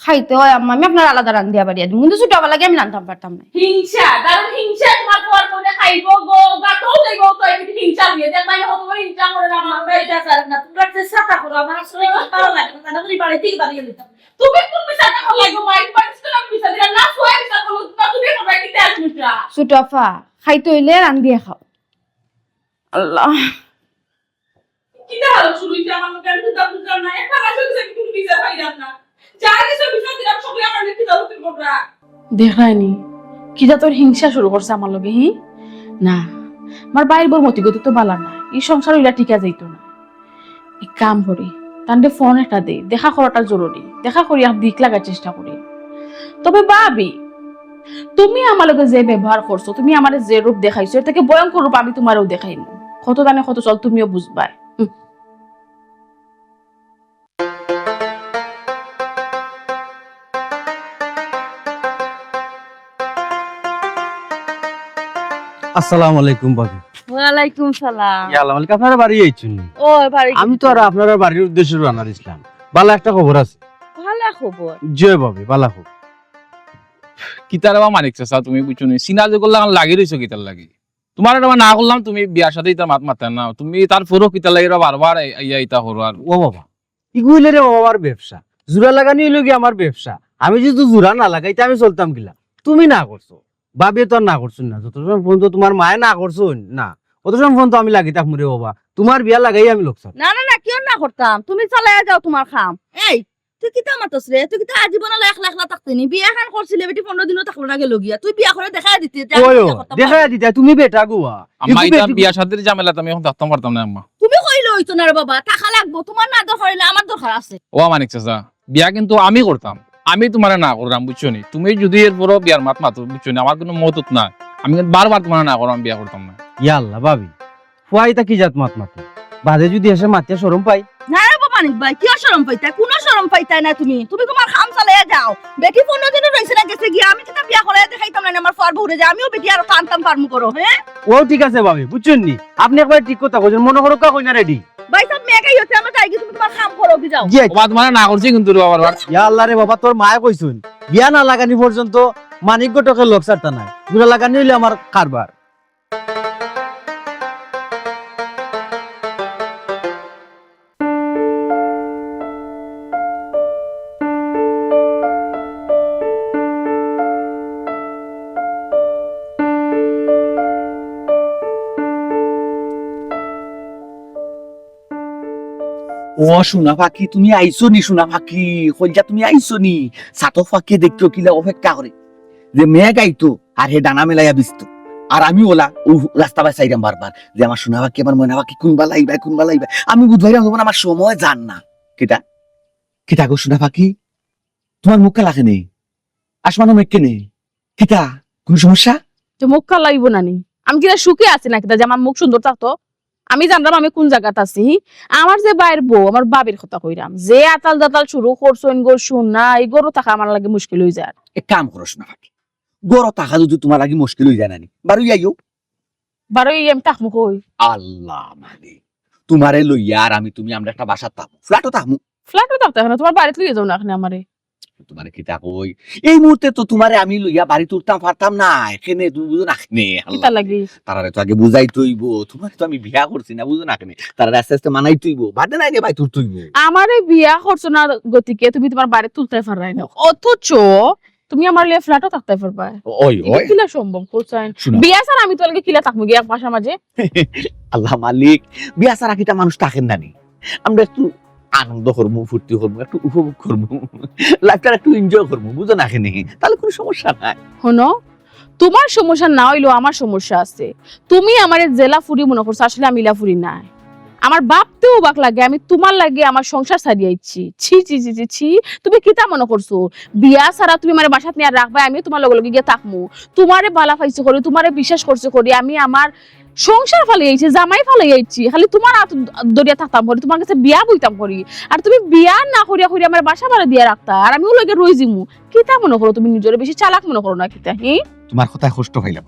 খাইতে হয় আম্মা, আমি আপনার আলাদা রান্ধিয়া বাড়িয়া দিই, কিন্তু ছোটবেলাকে আমি রান্ধাম পারতাম না। হিংসা কারণ হিংসা তোমার পর মনে খাইব গো গাতো দেব তো এমনি হিংসা দিয়ে দেখ মানে কত বড় হিংসা করে না আমরা এটা কারণ না তোমরা যে সাতা করো আমার আসলে কি ভালো লাগে না, না তুমি বাড়ি থেকে দাঁড়িয়ে দিতাম। তুমি কোন মিশাতে ভালো লাগো মাইক পাচ্ছ না মিশা দিলা না সোয়া মিশা করো না তুমি সবাই কিতে আসমিটা ছোটফা খাইতে হইলে রান্ধিয়া খাও। আল্লাহ কিটা হলো শুরুতে আমার লোকের তো বুঝলো না একটা মাসে কিছু তুমি মিশা পাইলাম না যার কিছু মিশা দিলাম সবাই আমার কি দাও তুমি করবা দেখায়নি কিটা তোর হিংসা শুরু করছে আমার লগে হি না আমার বাইর বর মতি গতি তো বালা না এই সংসার হইলা টিকা যাইতো না। এক কাম করি তান্ডে ফোন একটা দে, দেখা করাটা জরুরি, দেখা করি আর দিক লাগার চেষ্টা করি। তবে ভাবি তুমি আমার লগে যে ব্যবহার করছো, তুমি আমার যে রূপ দেখাইছো এর থেকে ভয়ঙ্কর রূপ আমি তোমারও দেখাইনি। কত দানে কত চল তুমিও বুঝবাই। আসসালামু আলাইকুম ভাবি। ওয়ালাইকুম সালাম। ইয়াল্লাহ মালিক আপনারা বাড়ি আইছেন? ও ভাই আমি তো আর আপনারা বাড়ির উদ্দেশ্যে রান্নার ইসলাম। ভালো একটা খবর আছে। ভালো খবর। জয় ভাবি, ভালো খবর। কিতার বা মানিক চাচা তুমি বুঝছো নি সিনা যে করলাম লাগি রইছো কিতার লাগি তোমার এটা না করলাম তুমি বিয়ার সাথে ইতা মাত মাতেন না তুমি তার পুরো কিতার লাগি বারবার ইয়া ইতা করো আর ও বাবা ইগুইলে রে বাবা, আমার ব্যবসা জোড়া লাগানি হইলো কি আমার ব্যবসা। আমি যদি জোড়া না লাগাইতে আমি চলতাম কিলা। তুমি না করছো, ভাবি তো আর না করছো না। যত সময় ফোন তো তোমার মায়ে না করছো না, অত সময় ফোন তো আমি লাগিতাম রে বাবা। তোমার বিয়া লাগাই আমি লোকসান। না না না কেউ না করতাম, তুমি চালাইয়া যাও তোমার খাম। এই তুই কিতা মাতস রে, তুই কিতা আজীবন একলা একলা থাকতে নি? বিয়া খান করছিলে বেটি 15 দিনও থাকলো না গেল গিয়া, তুই বিয়া করে দেখাই দিতে যে আমি ওয়ো বিয়া করতাম দেখা না। দিতা তুমি বেটা গুয়া। আম্মা ইতা বিয়ার সাথে ঝামেলা আমি এখন থাকতাম পারতাম না আম্মা। তুমি কইলে হইতো না রে বাবা, টাকা লাগবো, তোমার না দরকার হইলে আমার দরকার আছে। ও মানিক চাচা বিয়া কিন্তু আমি করতাম, আমি তোমার না করলাম বুঝছো নি। তুমি যদি এর পরও বিয়ার মাত মাতো বুঝছো নি, আমার কোনো মতত না। আমি কিন্তু বারবার তোমার না করলাম, বিয়া করতাম না। ইয়াল্লা ভাবি ফুয়াইতা কি জাত মাত মাতে বাদে যদি এসে মাতিয়া শরম পাই। না রে বাবা মানিক ভাই, কি শরম পাইতা? কোন শরম পাইতাই না তুমি, তুমি তোমার খাম চালাইয়া যাও। বেটি 15 দিন রইছে না গেছে গিয়া, আমি কিতা বিয়া করে দেখাইতাম না আমার ফার বউরে যে আমিও বেটি আর টানতাম পারমু করো। হ্যাঁ ও ঠিক আছে ভাবি, বুঝছেন নি আপনি একবার ঠিক কথা কইছেন। মনে করো কা কইনা রেডি ভাই সব মেয়েকাই হচ্ছে, আমরা যাই গিয়ে তুমি তোমার খাম করো কি যাও। জি ও তোমার না করছি কিন্তু বারবার। ইয়াল্লা রে বাবা, তোর মায়ে কইছুন বিয়া না লাগানি পর্যন্ত মানিক গোটকে লোক ছাড়তা নাই। জোড়া লাগানি হইলে আমার কারবার। ও সোনা পাখি তুমি আইছো নি? সোনা পাখি কইজা তুমি আইছো নি? সাতো ফাঁকে দেখতো কিলা অপেক্ষা করে যে মেয়ে গাইতো আর হে ডানা মেলাইয়া বিস্ত। আর আমি ওলা ও রাস্তা বাই চাইলাম বারবার যে আমার সোনা পাখি আমার ময়না পাখি কোনবা লাইবা কোনবা লাইবা। আমি বুঝবাইলাম তখন আমার সময় যান না। কেটা কেটা গো সোনা পাখি, তোমার মুখ কালাকে নেই, আসমানো মেঘকে নেই, কেটা কোন সমস্যা? তো মুখ কালাইব না নি? আমি কিনা সুখে আছি না কিনা যে আমার মুখ সুন্দর থাকতো? আমি জানলাম আমি কোন জায়গাতে আছি। আমার যে বাইর বউ আমার বাবির কথা কইরাম, যে আতাল দাতাল শুরু করছো গরু শুন না, এই গরু থাকা আমার লাগে মুশকিল হয়ে যায়। এক কাম করো সোনা পাখি, গড় টাকা যদি তোমার লাগে মুশকিল হয়ে যায় নানি বারো যাইও। বারো আমি তাকমু কই? আল্লাহ মানে তোমারে লইয়া আর আমি তুমি আমরা একটা বাসা থাকবো, ফ্ল্যাটও থাকবো। ফ্ল্যাটে থাকতে হবে না, তোমার বাড়িতে লিয়ে যাও না এখানে আমারে। তোমারে কি কই এই মুহূর্তে তো তোমারে আমি লইয়া বাড়ি তুলতাম পারতাম না। এখানে তুমি বুঝো না কেনে কিতা লাগি? তারারে তো আগে বুঝাই তৈব, তোমাকে তো আমি বিয়া করছি না বুঝো না কেনে, তারা আস্তে আস্তে মানাই তৈব, বাদে নাই রে ভাই তোর তৈব। আমারে বিয়া করছো না গতিকে তুমি তোমার বাড়ি তুলতে পারাই না, অথচ তুমি আমার লিয়ে ফ্ল্যাটও থাকতে পারবা। ওই ওই কিলা সম্ভব কোসাইন? শোনো। বিয়া ছাড়া আমি তোকে কিলা থাকবো গিয়া পাশা মাঝে? আল্লাহ মালিক, বিয়া ছাড়া কিটা মানুষ থাকেন নানি। আমরা একটু আনন্দ করবো, ফুর্তি করবো, একটু উপভোগ করবো, লাইফটা একটু এনজয় করবো, বুঝো না কেনে, তাহলে কোনো সমস্যা নাই। শোনো, তোমার সমস্যা না হইলেও আমার সমস্যা আছে। তুমি আমার জেলা ফুরি মনে করছো, আসলে আমি ইলা ফুরি নাই। আমার বাপতেও বাক লাগে আমি তোমার লাগে আমার সংসার ছাড়িয়েছি। ছি ছি ছি ছি ছি, তুমি কিতা মনে করছো বিয়া ছাড়া তুমি আমার বাসাত নিয়ে রাখবা, আমি তোমার লগে লগে গিয়ে থাকমু? তোমারে বালা পাইছো করি, তোমারে বিশ্বাস করছো করি, আমি আমার সংসার ফালে আইছে, জামাই ফালে আইছি, খালি তোমার হাত দরিয়া থাকতাম করি, তোমার কাছে বিয়া বইতাম করি, আর তুমি বিয়া না করিয়া করিয়া আমার বাসা ভাড়া দিয়া রাখতা, আর আমি ওলগে রই জিমু। কিতা মনে করো তুমি নিজরে বেশি চালাক মনে করো না কিতা? তোমার কথায় কষ্ট হইলাম,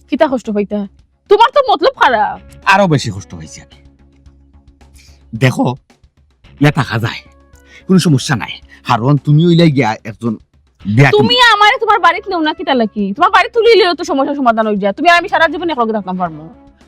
কিতা কষ্ট হইতা? তোমার তো মতলব খারাপ। আরো বেশি কষ্ট হয়েছে আমি। দেখো ইয়া থাকা যায়, কোনো সমস্যা নাই, কারণ তুমি ওইলাই গিয়া একজন বিয়া তুমি আমারে তোমার বাড়িতে নেও না কিতা লাগি? তোমার বাড়ি তুলিলেও তো সমস্যার সমাধান হয়ে যায়। তুমি আর আমি সারা জীবন একলগে থাকতাম পারবো।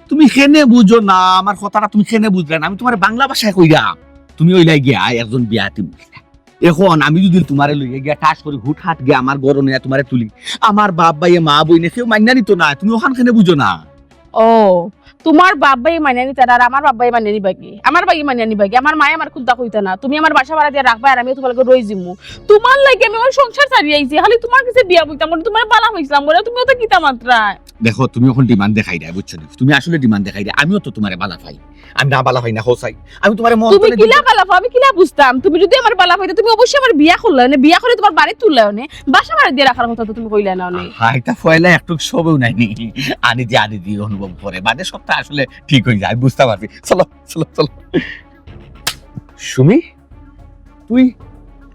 তুমি খেনে বুঝো না আমার কথাটা, তুমি খেনে বুঝলে না। আমি তোমার বাংলা ভাষায় কইরাম, তুমি ওইলাই গিয়া একজন বিয়াতি বুঝলে। এখন আমি যদি তোমারে লইয়া গিয়া ঠাস করে হুটহাট গিয়া আমার গরো নিয়ে তোমারে তুলি, আমার বাপ ভাইয়ে মা বইনে কেউ মাইনা নিত না। তুমি ওখান খেনে বুঝো না। ও তোমার বাবাই মানে নিতে আর আমার বাবাই মানে নিবাকি, আমার বাকি মানে নিবাকি, আমার মায়ে আমার খুদা কইতা না। তুমি আমার বাসা ভাড়া দিয়ে রাখবা আর আমি তোমার লগে রই জিমু। তোমার লাগে আমি আমার সংসার ছাড়িয়ে আইছি, খালি তোমার কাছে বিয়া বইতাম বলে তোমার বালা হইছিলাম বলে তুমিও তো কিতা মাত্রা। দেখো তুমি এখন ডিমান্ড দেখাই দেয়, বুঝছো না? তুমি আসলে ডিমান্ড দেখাই দেয়। আমিও তো তোমারে বালা পাই, আমি না বালা পাই না হোসাই। আমি তোমার মন তুমি কিলা বালা পাও আমি কিলা বুঝতাম? তুমি যদি আমার বালা পাইতা তুমি অবশ্যই আমার বিয়া করলে না, বিয়া করে তোমার বাড়ি তুললে না, বাসা ভাড়া দিয়ে রাখার কথা তো তুমি কইলে না। হাইটা ফয়লা একটু সবেও নাই নি, আনি দি অনুভব করে মানে সবটা আসলে ঠিক হয়ে যায়, বুঝতে পারবি। চলো চলো চলো। সুমি তুই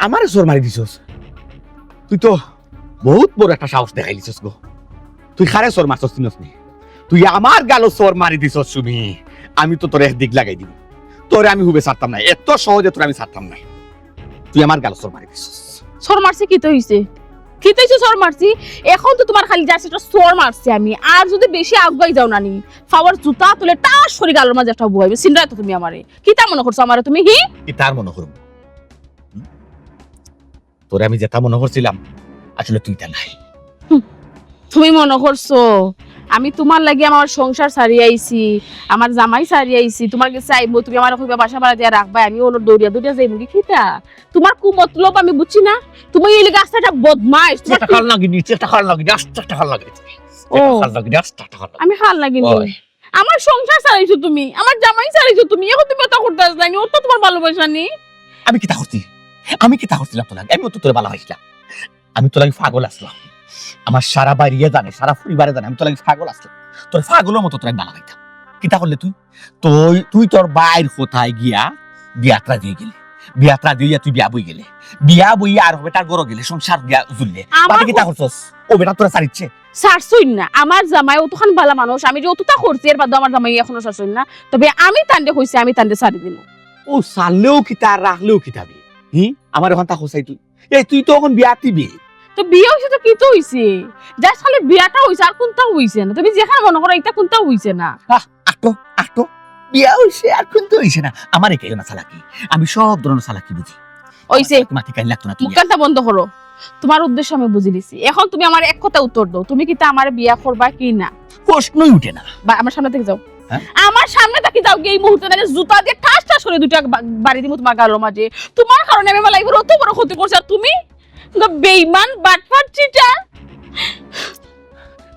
আমার জোর মারি দিছস, তুই তো বহুত বড় একটা সাহস দেখাই দিছস গো। তুই খারে সর মারছস চিনস নি? তুই আমার গালো সর মারি দিছস সুমি। আমি তো তোর একদিক লাগাই দিব, তোরে আমি হুবে ছাড়তাম না, এত সহজে তোর আমি ছাড়তাম না। তুই আমার গালো সর মারি দিছস। সর মারছি কি তো হইছে? কি তো হইছে সর মারছি? এখন তো তোমার খালি যাচ্ছে একটা সর মারছি আমি, আর যদি বেশি আগুয়াই যাও না নি ফাওয়ার জুতা তুলে টাস করে গালের মাঝে একটা বুয়াইবে। সিনরাই তো তুমি আমারে কিতা মনে করছো আমারে তুমি? কি তার মনে করব? তোরে আমি যেটা মনে করছিলাম আসলে তুই তা নাই। তুমি মনে করছো আমি তোমার লাগি আমার সংসার ছাড়িয়ে আইছি, আমার জামাই ছাড়িয়ে আইছি, তোমার কাছে আইবো, তুমি আমার কইবা বাসা ভাড়া দিয়ে রাখবা, আমি ওর দৌড়িয়া দৌড়িয়া যাইবো কি? কিতা তোমার কু মতলব আমি বুঝছি না। তুমি এই লাগি আস্তে একটা বদমাইশ। চেষ্টা কর লাগি নি, চেষ্টা কর লাগি, চেষ্টা কর লাগি, ও চেষ্টা কর লাগি। আমি হাল লাগিনি। ওই। আমার সংসার ছাড়াইছো তুমি, আমার জামাই ছাড়াইছো তুমি, এখন তুমি কথা করতে আসলানি, ওর তো তোমার ভালোবাসা নেই। আমি কি তা করছি? আমি কি তা করছিলাম তোর লাগে? আমি তো তোর ভালো হইছিলাম, আমি তোর লাগে পাগল আসলাম। আমার সারা বাড়িয়ে জানে, সারা পরিবারে জানে আমি তোর লাগে পাগল আসলাম। তোর পাগলের মতো তোর আমি ভালো হইতাম। কি তা করলে তুই? তুই তোর বাইর কোথায় গিয়া বিয়াত্রা দিয়ে গেলে, বিয়াত্রা দিয়ে তুই বিয়া বই গেলে, বিয়া বই আর হবে তার গরো গেলে সংসার গিয়া জুললে। বাকি কি তা করছস? ও বেটা তোরা ছাড়িচ্ছে সারছইন না। আমার জামাই অতখান ভালো মানুষ, আমি যে অতটা করছি এর বাদ আমার জামাই এখনো সারছইন না। তবে আমি তান্ডে কইছি আমি তান্ডে ছাড়ি দিন। ও সারলেও কি তার রাখলেও কি তাবি? আমার এখন তা হোসাই তুই? এই তুই তো এখন বিয়া দিবি। তো বিয়ে হইছে তো কি তো হইছে? জাস্ট খালি বিয়াটা হইছে আর কোনটা হইছে না। তুমি যেখানে মনে করো এটা কোনটা হইছে না। আটো বিয়া হইছে আর কিন্তু হইছে না। আমার একাই না চালাকি, আমি সব ধরনের চালাকি বুঝি। হইছে মাটি কাই লাগতো না তুই। মুখটা বন্ধ করো। তোমার উদ্দেশ্য আমি বুঝি দিছি। এখন তুমি আমার এক কথা উত্তর দাও, তুমি কি তা আমার বিয়া করবা কি না? প্রশ্নই উঠে না। বা আমার সামনে থেকে যাও। হ্যাঁ? আমার সামনে থেকে যাও, এই মুহূর্তে না জুতা দিয়ে ঠাস ঠাস করে দুটা বাড়ি দিব তোমার গালের মাঝে। তোমার কারণে আমি আমার লাইফের অত বড় ক্ষতি করছি, আর তুমি বেঈমান বাটপার চিটার।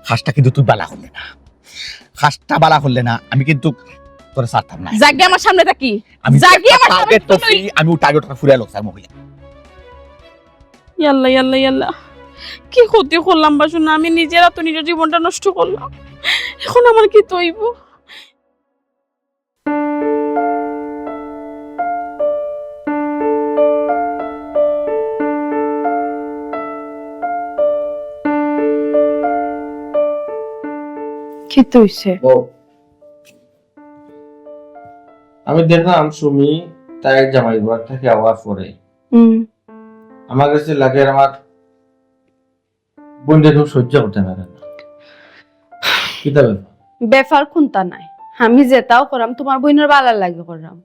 হাঁসটা কিন্তু তুই বালা করলে না, হাঁসটা বালা করলে না, আমি কিন্তু তোরে ছাড়তাম না। জাগি আমার সামনে থাকি, আমি জাগি আমার সামনে টার্গেট করছি, আমি ও টার্গেটটা ফুরিয়ে লোক স্যার মহিলা। ইয়াল্লা ইয়াল্লা ইয়াল্লা, কি ক্ষতি করলাম বাসনা, আমি নিজেরা তো নিজের জীবনটা নষ্ট করলাম। এখন আমার কি তৈব? কি হইছে? আমি দেখলাম সুমি তাই জামাই ঘর থেকে আওয়াজ পরে আমার কাছে লাগে আমার বোনটা খুব সহ্য করতে পারে না। কি তবে ব্যাপার কোনটা নাই, আমি যেটাও করাম তোমার বোনের বালা লাগে করাম।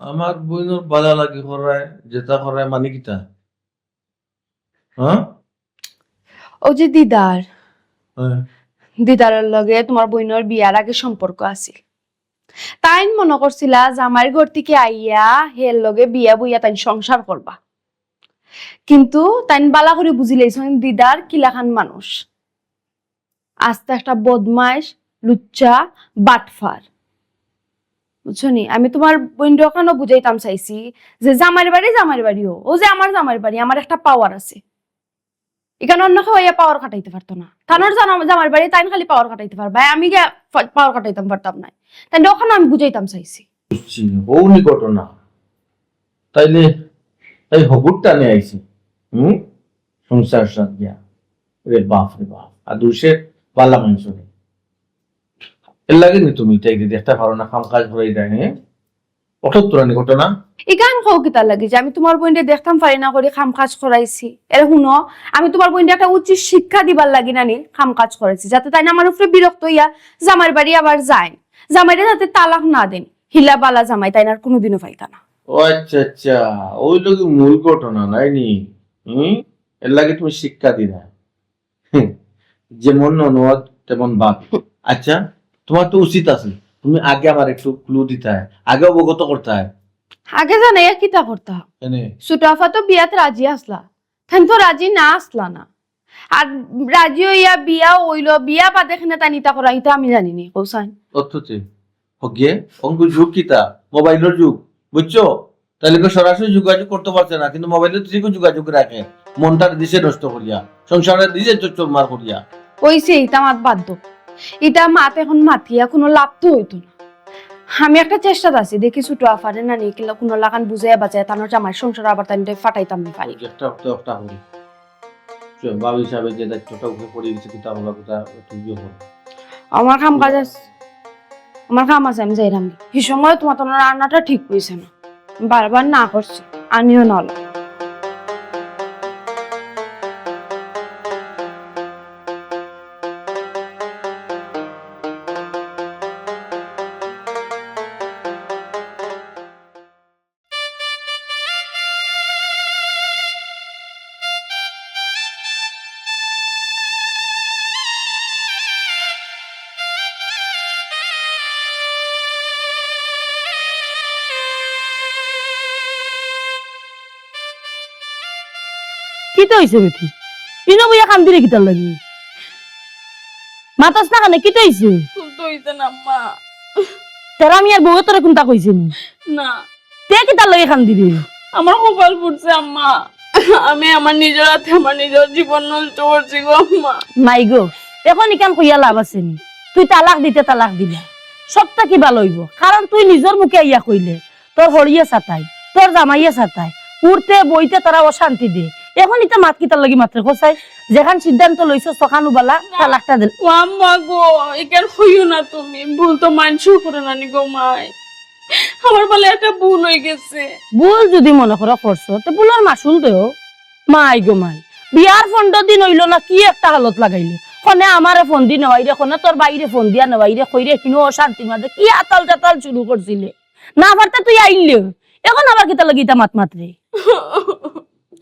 আমার বোনের বালা লাগে করায় যেটা করায় মানে কিটা? হ্যাঁ ও যে দিদার, হ্যাঁ। দিদারের লগে তোমার বোনের বিয়ার আগে সম্পর্ক আছিল। তাই মনে করছিলা জামাইর ঘর থেকে আইয়া হের লগে বিয়া বইয়া তাই সংসার করবা, কিন্তু তাই বালা করে বুঝিলেছেন দিদার কিলাখান মানুষ, আস্তে একটা বদমাইশ লুচ্চা বাটফার। বুঝছো নি? আমি তোমার বোনটা ওখানে বুঝাইতাম চাইছি যে জামাইর বাড়িও ও যে আমার জামাইর বাড়ি, আমার একটা পাওয়ার আছে। এখানে অন্য কেউ ইয়া পাওয়ার কাটাইতে পারতো না। তানোর জামার বাড়ি তাই খালি পাওয়ার কাটাইতে পারবে, আমি গিয়া পাওয়ার কাটাইতাম পারতাম না। তাই ওখানে আমি বুঝাইতাম চাইছি। বুঝছি, হৌনি ঘটনা। তাইলে তাই হবুর টানে আইছি সংসার সাথ গিয়া, রে বাপ রে বাপ, আর দুষে পালা মানুষ নেই। এর লাগে নি তুমি তাই দেখতে পারো না, কাম কাজ হয়ে যায়। হ্যাঁ, অঠত্তরানি ঘটনা। ইগান কও কিতা লাগি যে আমি তোমার বইনটা দেখতাম পারি না করে কাম কাজ করাইছি। এর শুনো, আমি তোমার বইনটা একটা উচ্চ শিক্ষা দিবার লাগি নানি কাম কাজ করাইছি, যাতে তাই না আমার উপরে বিরক্ত হইয়া জামাইর বাড়ি আবার যায়, জামাইরে যাতে তালাক না দেন। হিলা বালা জামাই তাই না আর কোনোদিনও পাইতা না। ও আচ্ছা আচ্ছা, ওই লোক মূল ঘটনা নাই নি। এর লাগে তুমি শিক্ষা দিলা, যেমন ননদ তেমন বাপ। আচ্ছা, তোমার তো উচিত আছে তুমি আগে আমার একটু ক্লু দিতে হয়, আগে অবগত করতে হয়। আগে জানাইয়া কিতা করতা? এনে সুটাফা তো বিয়াত রাজি আসলা, তাই তো রাজি না আসলা না। আর রাজি হইয়া বিয়া হইলো, বিয়া বাদে এখানে তাই নিতা করা এটা আমি জানিনি কৌসান। অথচে হগে অঙ্ক যুগ কিতা, মোবাইলের যুগ, বুঝছো? তাহলে কেউ সরাসরি যোগাযোগ করতে পারছে না, কিন্তু মোবাইলে ঠিকই যোগাযোগ রাখে, মনটার দিশে নষ্ট করিয়া, সংসারের দিশে চোরমার করিয়া। ওইসে এটা মাত বাধ্য, এটা মাত এখন মাতিয়া কোনো লাভ তো হইতো না। আমি একটা চেষ্টা আছি, দেখি ছোট আফারে না নিয়ে কোনো লাগান বুঝাইয়া বাঁচায় তানোর আমার সংসার আবার তাই ফাটাইতাম না পারি। একটা হরি বাবু হিসাবে যে দায়িত্বটা উঠে পড়ে গেছে, কিতা হলো কোথা তুইও হল। আমার কাম কাজ আছে, আমার কাম আছে, আমি যাইরাম। এই সময় তোমার তোমার রান্নাটা ঠিক হয়েছে না, বারবার না করছি, আনিও নল। কি তো হইছে বেটি? ইনো বইয়া কাম দিলে কিতার লাগি? মাতাস না কানে কি তো হইছে? খুলতে হইছে না আম্মা। তেরা আমি আর বউ তোরে কোনটা কইছে নি? না, তে কিতার লাগি কাম দিলি? আমার কপাল ফুটছে আম্মা। আমি আমার নিজের হাতে আমার নিজের জীবন নষ্ট করছি গো আম্মা। নাই গো, এখন ইকান কইয়া লাভ আছে নি? তুই তালাক দিলা, সবটা কি ভালো হইব? কারণ তুই নিজের মুখে ইয়া কইলে তোর হরিয়ে চাতাই, তোর জামাইয়ে চাতাই, উড়তে বইতে তারা অশান্তি দে। এখন এটা মাত কিতার লাগি মাত্র কোসাই, যেখান সিদ্ধান্ত লইছো সকানু বালা তালাকটা দিল। ও আম্মা গো, এখান হইও না তুমি, ভুল তো মানছো করে নানি গো মাই। আমার বলে একটা ভুল হয়ে গেছে। ভুল যদি মনে করো করছো তো ভুলের মাসুল দেও। মাই গো মাই, বিয়ার 15 দিন হইলো না, কি একটা হালত লাগাইলে। কনে আমারে ফোন দি নেওয়াই রে, কনে তোর বাইরে ফোন দিয়া নেওয়াই রে, কইরে কিনো অশান্তির মাঝে কি আতাল টাতাল শুরু করছিলে। না পারতে তুই আইলে, এখন আবার কিতা লাগি তা মাত মাত্রে।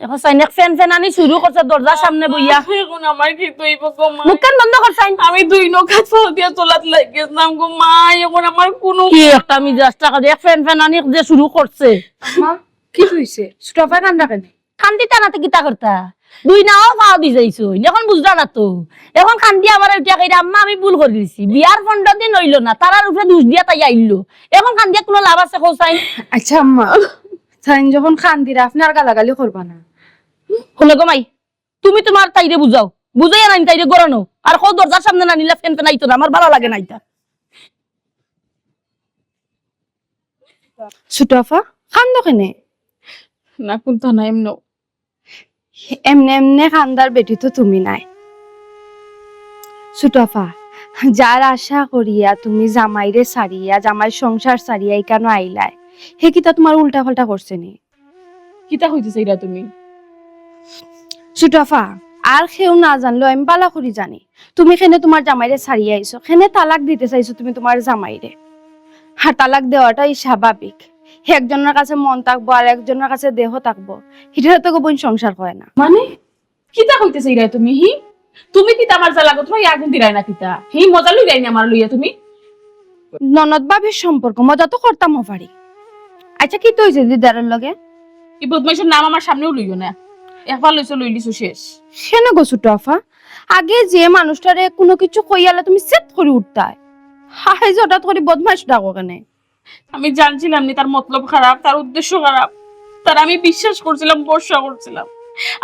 এখন সাইনেক ফ্যান ফ্যান আনি শুরু করছে দরজার সামনে বইয়া। এখন আমার কি তৈব গো মা? মুখখান বন্ধ কর সাইন। আমি 2 নখাত ফল দিয়া চলাত লাগিয়েছিলাম গো মা, এখন আমার কোনো কি একটা মিজাজ টাকা দিয়ে ফ্যান ফ্যান আনি যে শুরু করছে। মা কি হইছে? সুটাফা কান্দা কেন? কান্দি টানাতে কিতা করতা? 2 নাও পাও দি যাইছো, এখন বুঝলা না তো। এখন কান্দি আমার উঠিয়া কইরা আম্মা আমি ভুল করে দিছি, বিয়ার 15 দিন হইলো না, তারার উপরে দোষ দিয়া তাই আইলো। এখন কান্দিয়া কোনো লাভ আছে কোসাইন? আচ্ছা আম্মা, সাইন যখন কান্দিরা আপনি আর গালাগালি করবা না। শুনে গো মাই, তুমি তোমার তাইরে বুঝাও, বুঝাইয়া নানি তাইরে গড়ানো। আর কো দরজার সামনে না নিলে ফ্যান ফ্যান আইতো না, আমার ভালো লাগে না এটা। সুটাফা কান্দ কেনে? না কোনটা না এমন। এমনে এমনে কান্দার বেটি তো তুমি নাই। সুটাফা, যার আশা করিয়া তুমি জামাইরে সারিয়া, জামাই সংসার সারিয়া কেন আইলাই, হে কিতা তোমার উল্টা পাল্টা করছে নি? কিতা হইতেছে এটা তুমি? সুটাফা, আর কেউ না জানলো আমি বালা করি জানি, তুমি খেনে তোমার জামাইরে ছাড়িয়ে আইছো, খেনে তালাক দিতে চাইছো তুমি তোমার জামাইরে। আর তালাক দেওয়াটাই স্বাভাবিক, একজনের কাছে মন থাকবো আর একজনের কাছে দেহ থাকবো, এটা তো বোন সংসার হয় না। মানে কিতা হইতেছে এটা তুমি? তুমি কিতা আমার জ্বালা কথা আগুন দিলাই না কিতা? মজা লই যাইনি আমার লইয়া তুমি? ননদ বাবির সম্পর্ক মজা তো করতাম পারি। আচ্ছা কি তো হয়েছে দিদারের লগে? এই বদমাইশের নাম আমার সামনেও লইও না, একবার লইছো লইলিছো শেষ। সে না গো সুটাফা, আগে যে মানুষটারে কোনো কিছু কইয়ালে তুমি সেট করে উঠতাই, হাই হঠাৎ করে বদমাইশ ডাকো কেনে? আমি জানছিলাম নি তার মতলব খারাপ, তার উদ্দেশ্য খারাপ, তার আমি বিশ্বাস করছিলাম, ভরসা করছিলাম।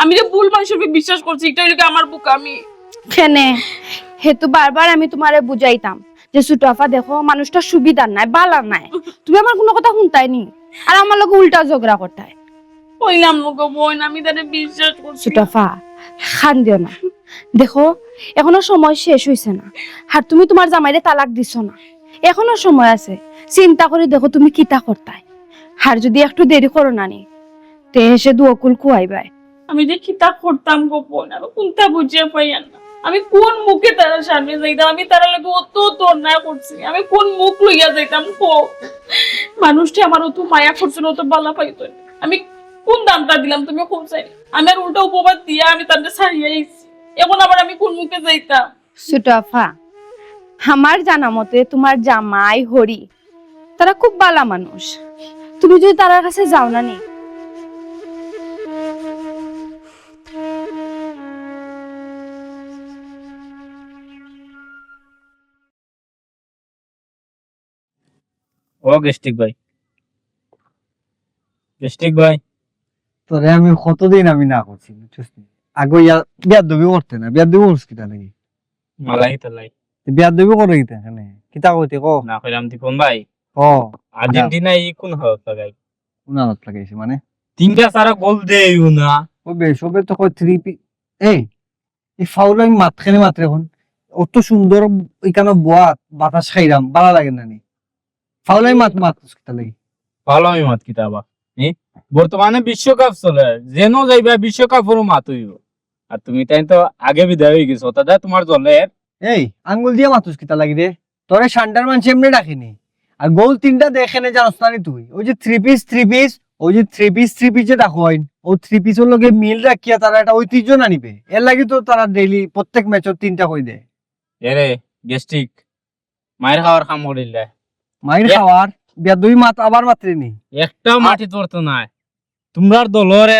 আমি যে ভুল মানুষের উপর বিশ্বাস করছি, এটা হইলো আমার বুক। আমি কেনে হেতু বারবার আমি তোমারে বুঝাইতাম যে সুটাফা দেখো মানুষটা সুবিধার নাই, বালার নাই, তুমি আমার কোনো কথা শুনতাই নি, আর আমার লোক উল্টা ঝগড়া করতাই। কইলাম গো বোন, আমি তারে বিশ্বাস করছি। সুটাফা খান দিও না, দেখো এখনো সময় শেষ হইছে না, আর তুমি তোমার জামাইরে তালাক দিছো না, এখনো সময় আছে, চিন্তা করে দেখো তুমি কিতা করতাই, আর যদি একটু দেরি করো না নি তে এসে দুকুল কুয়াইবাই। আমি যে কিতা করতাম গো বোন, আমি কোনটা বুঝিয়ে পাই না। আমি কোন মুখে তারা সামনে যাইতাম? আমি তারা লাগে অত অন্যায় করছি, আমি কোন মুখ লইয়া যাইতাম? মানুষটি আমার অত মায়া করছিল, অত বালা পাইতো। আমি কোন দামটা দিলাম তুমি কোন চাই? আমি আর উল্টা উপবাদ দিয়া আমি তাদের ছাড়িয়ে আইছি, এখন আবার আমি কোন মুখে যাইতাম? সুটাফা, আমার জানা মতে তোমার জামাই হরি তারা খুব বালা মানুষ, তুমি যদি তার কাছে যাও না নি ও গেস্টিক ভাই, গেস্টিক ভাই, তোরে আমি কতদিন আমি না করছি বুঝছিস নি? আগে বিয়াদবি করতে না, বিয়াদবি করছিস কিতা নাকি? মালাই তালাই বিয়াদবি করে কিতা এখানে কিতা কইতে কো না কইলাম দীপন ভাই, ও আর্জেন্টিনা ই কোন হালত লাগাই উনানত লাগাইছে মানে তিনটা সারা গোল দেইও না। ও বেশবে তো কই 3 পি এই ফাউল আমি মাঝখানে মাত্র এখন অত সুন্দর এখানে বাত বাতাস খাইরাম ভালো লাগে না নি, ফাউল আমি মাত্র কিতা লাগি ভালো আমি মত কিতাবা বর্তমানে বিশ্বকাপ চলে, যেন যাইবা বিশ্বকাপেরও মাত হইব, আর তুমি তাই তো আগে বিদায় হয়ে গেছো, দাদা তোমার দলের এই আঙ্গুল দিয়ে মাতুস কিতা লাগি রে, তোরে শান্ডার মানুষ এমনি ডাকিনি, আর গোল তিনটা দেখে নে জানোস না নি তুই? ওই যে 3 পিস ওই যে 3 পিস যে দেখো ও 3 পিসের লগে মিল রাখিয়া তারা একটা ঐতিহ্য না নিবে, এর লাগি তো তারা ডেইলি প্রত্যেক ম্যাচের 3টা কই দেয়। এরে গেস্টিক মায়ের খাওয়ার কাম করিলে মাইর খাওয়ার বিয়াদবি মাত আবার মাত্রে নি একটা মাটি তোরতো নাই, তোমরার দলের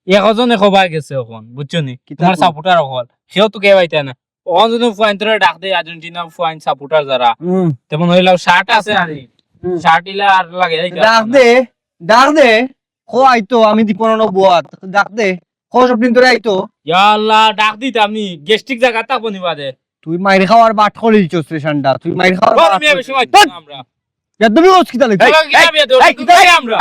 একজন একবাই গেছে এখন বুঝছো নি, তোমার সাপোর্টার হল সেও তো কে বাইতে না, ওখান যদি পয়েন্টরে ডাক দেয় আর্জেন্টিনা পয়েন্ট সাপোর্টার যারা তেমন হইলাও শার্ট আছে আর শার্ট ইলা আর লাগে ডাক দে কো আইতো আমি দীপন বুয়াত ডাক দে কো সব দিন ধরে আইতো ইয়া আল্লাহ ডাক দিতে আমি গেস্টিক জায়গা তাকো নিবা দে তুই মাইর খাওয়ার বাট করে দিছস রে শান্ডা, তুই মাইর খাওয়ার বল আমি বেশি মাইত আমরা বিয়াদবি করছিস কিতা লাগি আমরা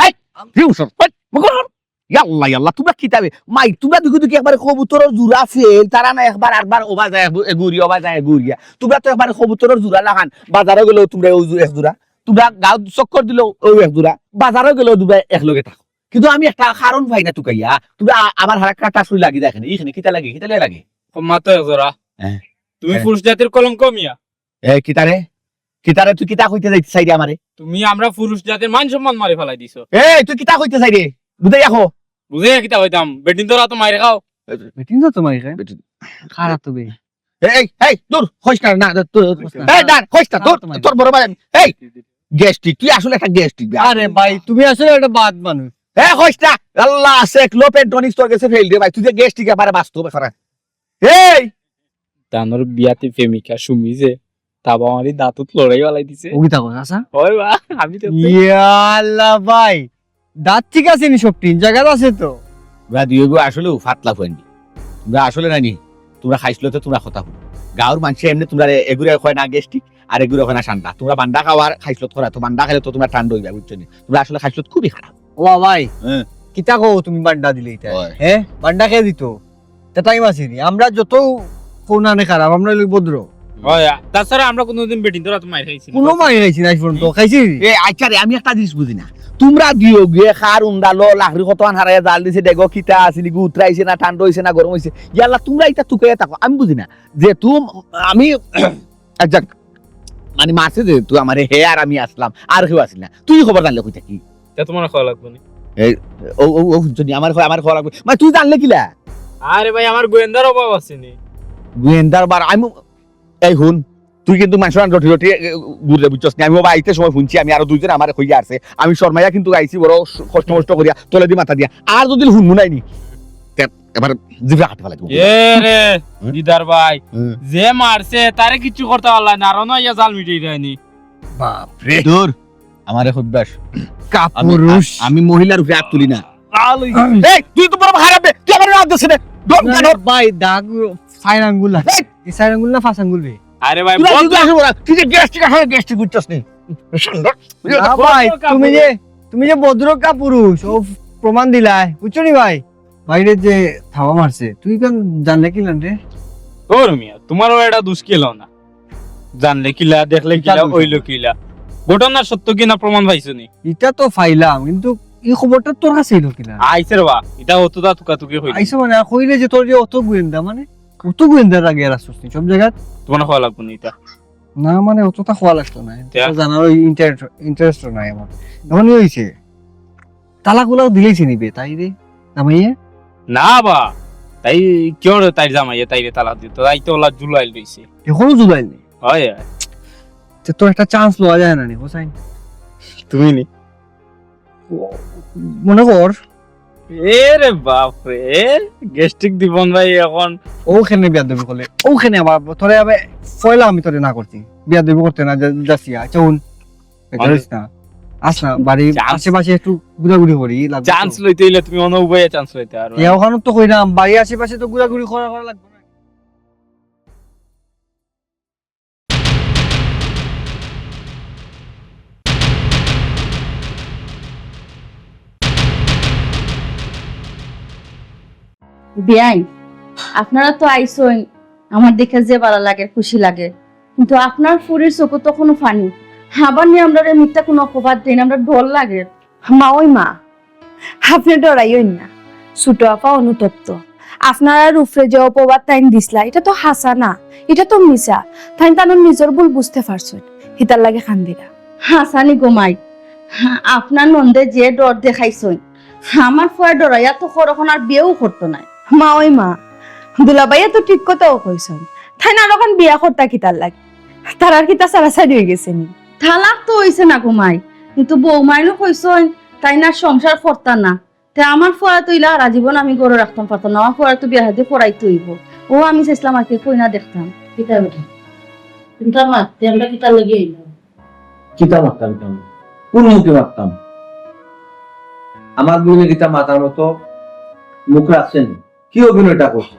ইয়াল্লা ইয়াল্লা তোমরা কিতাবে মাই তোমরা দুগু দুগু একবারে কবুতরের জোড়া ফেল তারা না একবার আরবার ওবা যায় এগুরিয়া তোমরা তো একবারে কবুতরের জোড়া লাগান, বাজারে গেলেও তোমরা ওই এক জোড়া, তোমরা গাঁও চক্কর দিলেও ওই এক জোড়া, বাজারে গেলেও তোমরা একলগে থাকো, কিন্তু আমি একটা কারণ পাই না টুকাইয়া তোমরা আমার হারা কাটা শুই লাগি দেখেন এইখানে কিতা লাগে মাত্র জোড়া হ্যাঁ। তুমি পুরুষ জাতির কলঙ্ক মিয়া, কিতারে তুই কিতা কইতে যাইতে চাই রে আমারে? তুমি আমরা পুরুষ জাতির মান সম্মান মারি ফেলাই দিছো। তুই কিতা কইতে চাই রে বুঝাই রাখো, বুঝে কিতা হইতাম বেটিন তোরা তো মাইরে খাও বেটিন তো মাইর খারাপ তো বে দূর হইস না দাঁড় হইস না তোর বড় ভাই গেস্টিক তুই আসলে একটা গেস্টিক। আরে ভাই তুমি আসলে একটা বাদ মানুষ। হইস না আল্লাহ আছে ক্লোপেন টনিক্স তোর কাছে ফেল দে ভাই, তুই যে গেস্টিক এবারে বাস্তব খারাপ। তানোর বিয়াতে প্রেমিকা সুমি যে তাবা আমারই দাঁতত লড়াই ওলাই দিছে। ওগিতা কথা আসা ওই বা আমি তো ইয়া আল্লাহ ভাই দাঁত ঠিক আছে নি সব তিন জায়গা আছে তো ভাই দুই গো আসলে ফাটলা ফেন্ডি তোমরা আসলে নানি তোমরা খাইছলো তো তোমরা কথা বলো গাঁর মানুষ এমনি তোমরা এগুলো হয় না গেস্টিক আর এগুলো হয় না ঠান্ডা, তোমরা বান্ডা খাওয়ার খাইছলো করা তো বান্ডা খাইলে তো তোমরা ঠান্ডা হইবা বুঝছো নি, তোমরা আসলে খাইছলো খুবই খারাপ। ও ভাই হ্যাঁ কিতা কো তুমি বান্ডা দিলে এটা ওই। হ্যাঁ বান্ডা খেয়ে দিত তা টাইম আসেনি, আমরা যত কোনানে খারাপ আমরা লোক ভদ্র ওই তাছাড়া আমরা কোনোদিন বেটিন তোরা তো মাইর খাইছি কোনো মাই খাইছি না আজ পর্যন্ত খাইছি। এ আচ্ছা রে আমি একটা জিনিস বুঝি না, তোমরা দিও গিয়ে খার উন্দালো লাখরি কত হারায় জাল দিছে দেখো কিতা আসিলি গু উতরাইছে না ঠান্ডা হইছে না গরম হইছে ইয়াল্লা তোমরা এটা তুকে থাকো আমি বুঝি না যে আমি যাক মানে মারছে যে তুই আমারে হে আর আমি আসলাম আর কেউ আসিল না, তুই খবর জানলে কইতা কি তা তোমার খাওয়া লাগবে না। ও ও ও যদি আমার খবর লাগবে মানে তুই জানলে কিলা? আরে ভাই আমার গোয়েন্দার অভাব আছে নি গোয়েন্দার বার আমি এই হুন তুই কিন্তু মানুষের রটি রটি ঘুরলে বুঝছস না, আমি বাবা আইতে সময় শুনছি আমি আরো দুইজন আমার হইয়া আছে আমি শর্মাইয়া কিন্তু আইছি বড় কষ্ট মষ্ট করিয়া তলে দি মাথা দিয়া আর যদি হুনমু নাইনি এবার জিভে হাতে ফেলাই দেব। এ রে দিদার ভাই যে মারছে তারে কিছু করতে পারলা না, আর নয়া জাল মিটিয়ে দেয়নি। বাপ রে দূর আমারে খুববাস কাপুরুষ আমি মহিলার উপরে হাত তুলি না। লাল এই তুই তো বড় খারাপ বে তুই আমার রাত দিছিস রে দম কেন ভাই দাগ ফাইন আঙ্গুল লাগে এই সাইড আঙ্গুল না ফাঁস আঙ্গুল বে আরে ভাই তুই বল যদি আসে বলা, তুই যে গ্যাস্ট্রিক আসলে গ্যাস্ট্রিক করছিস নি সুন্দর না ভাই তুমি যে ভদ্রকা পুরুষ ও প্রমাণ দিলাই বুঝছো নি ভাই বাইরে যে থাবা মারছে তুই কেন জানলে কি রে তোর মিয়া তোমারও এটা দুষ্কিল না জানলে কিলা দেখলে কিলা ওইলো কিলা ঘটনার সত্য কিনা প্রমাণ পাইছো নি এটা তো ফাইলাম কিন্তু এই খবরটা তোর কাছে এলো কিনা আইছে রে বা এটা হতোটা তুকাতুকি হইল আইসা মানে আর কইলে যে তোর যে অত গোয়েন্দা মানে অত গোয়েন্দার আগে আর আসছিস সব জায়গা তোমার খাওয়া লাগবে না এটা না মানে অতটা খোয়া লাগতো না তা? জানার ওই ইন্টারেস্ট নাই আমার এমনই হয়েছে তালাগুলো দিলেইছে নিবে তাই রে নামাইয়ে না বা তাই কিয় রে তাই জামাইয়ে তাই রে তালা দিত তাই তো ওলা জুলাইল রইছে এখনো জুলাই নি হয় তো তোর একটা চান্স লওয়া যায় না নি হোসাইন তুমি নি মনে কর এ রে বাপ রে গেস্টিক দিবন ভাই এখন ওখানে বিয়া দেবী করলে ওখানে আবার তোরে আবার ফয়লা আমি তোরে না করছি বিয়া দেবী করতে না যাচ্ছি আচ্ছা উন না আস না বাড়ি Chance- আশেপাশে একটু ঘুরাঘুরি করি চান্স লইতে হইলে তুমি অন্য উপায়ে চান্স লইতে আর ওখানে তো কইরাম বাড়ি আশেপাশে তো ঘুরাঘুরি করা লাগবে না বিয়াই আপনারা তো আইসোন আমার দেখে যে ভালো লাগে খুশি লাগে কিন্তু আপনার ফুরির চোখ তো কোনো ফানি আবার নিয়ে আমরা মিথ্যা কোনো অপবাদ দিই না, আমরা ডর লাগে মা ওই মা আপনি ডরাইন না ছোট আপা অনুতপ্ত আপনার উপরে যে অপবাদ টাইম দিসলা এটা তো হাসা না এটা তো মিছা তাই তার নিজের ভুল বুঝতে পারছেন হিতার লাগে খান্দিরা হাসানি গোমাই আপনার নন্দে যে ডর দেখাইছই আমার ফুয়া ডরাইয়া তো কখন আর বিয়েও করতো না। মা ওই মা দুলাবাইয়া তো ঠিক কথাও কইছেন তাই না যখন বিয়া করতা কিতার লাগে তার আর কিতা সারাসারি হয়ে গেছে নি তালাক তো হইছে না গোমাই কিন্তু বৌমাইনও কইছই তাই না সংসার করতা না তে আমার ফুয়া তো ইলা সারা জীবন আমি গরু রাখতাম পারতাম না, আমার ফুয়া তো বিয়া হাতে পড়াইতে হইব ও আমি চাইছিলাম আর কি কই না দেখতাম কিতা বেটা চিন্তা মারতে আমরা কিতা লাগে এলাম কিতা মারতাম কেন কোন মুখে মারতাম আমার বোনের গীতা মাতার মতো মুখ রাখছেন কি অভিনয়টা করছে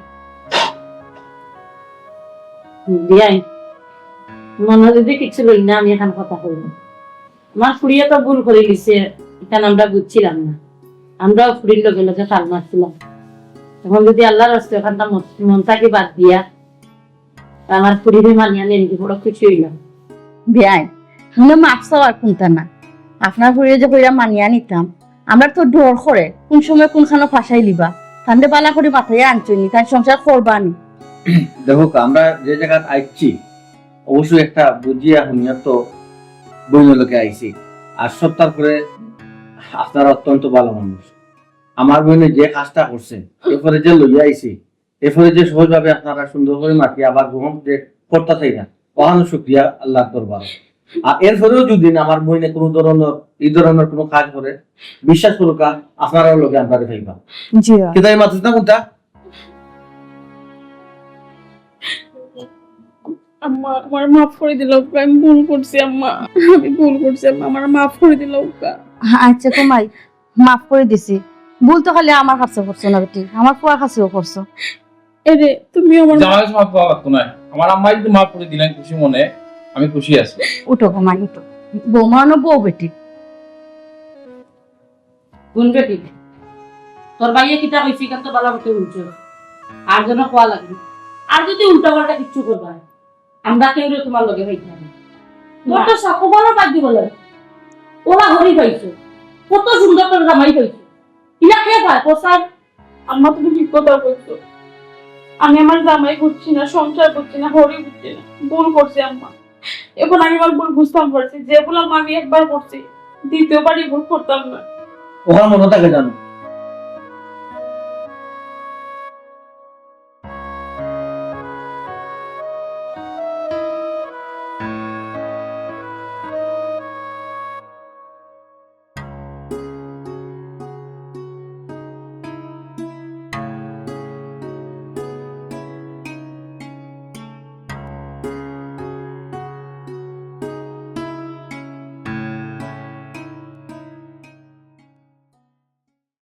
বিয়াই মনে যদি কিছু লই না আমি এখন কথা কইব আমার ফুড়িয়ে তো ভুল করে গেছে এখানে আমরা বুঝছিলাম না আমরাও ফুড়ির লগে লগে তাল মারছিলাম এখন যদি আল্লাহর রাস্তা এখানটা মনটাকে বাদ দিয়া আমার ফুড়িরে মানিয়া নেন বড় খুশি হইলাম বিয়াই আমরা মাফ চাওয়ার কোনটা না আপনার ফুরিয়ে যে কইরা মানিয়া নিতাম আমরা তো ডর করে কোন সময় কোনখানে ফাঁসাই লিবা তান্ডে বালা করে মাথায় আনছনি তাই সংসার করবানি। দেখো আমরা যে জায়গা আইছি অবশ্যই একটা বুঝিয়া শুনিয়া তো বইনলোকে আইছি আর সত্যার করে আপনারা অত্যন্ত ভালো মানুষ আমার বোনে যে কাজটা করছে এরপরে যে লইয়া আইছি এরপরে যে সহজভাবে আপনারা সুন্দর করে মাটি আবার গ্রহণ যে করতে থাই না কখনো শুক্রিয়া আল্লাহ দরবার আর এরপরেও যদি আমার বোনে কোনো ধরনের এই ধরনের কোনো কাজ করে বিশ্বাস করুক আপনারাও লোকে আপনারা খাইবা জি কেতাই মাতিস না কোনটা আম্মা আমার মাফ করে দিল আমি ভুল করছি আম্মা, আমি ভুল করছি আম্মা, আমার মাফ করে দিল। আচ্ছা তোমাই মাফ করে দিছি, ভুল তো খালি আমার কাছে করছো না বেটি, আমার ফুয়ার কাছেও করছো। এরে তুমি আমার জামাই মাফ পাওয়া লাগতো না, আমার আম্মাই যদি মাফ করে দিলেন খুশি মনে, আমি খুশি আছি। উঠো ঘুমাই উঠো, বৌমানো বউ বেটি। কোন বেটি তোর ভাইয়ে কিতা কইছি কান তো বালা মতো উল্টো আর যেন কোয়া লাগবে, আর যদি উল্টা পাল্টা কিচ্ছু করবা আমরা কেউ তোমার লগে হইতে হবে। তোর তো সাকো বলো বাদ দিব লাগে, ওরা হরি পাইছো, কত সুন্দর করে জামাই পাইছো, ইলা কে পায় পোসার। আম্মা তুমি ঠিক কথা বলছো, আমি আমার জামাই করছি না, সংসার করছি না, হরি করছি না, ভুল করছি আম্মা। এখন আমি আমার ভুল বুঝতাম পারছি, যে ভুল আমি একবার করছি দ্বিতীয়বারই ভুল করতাম না। ওখানে মনে থাকে জানো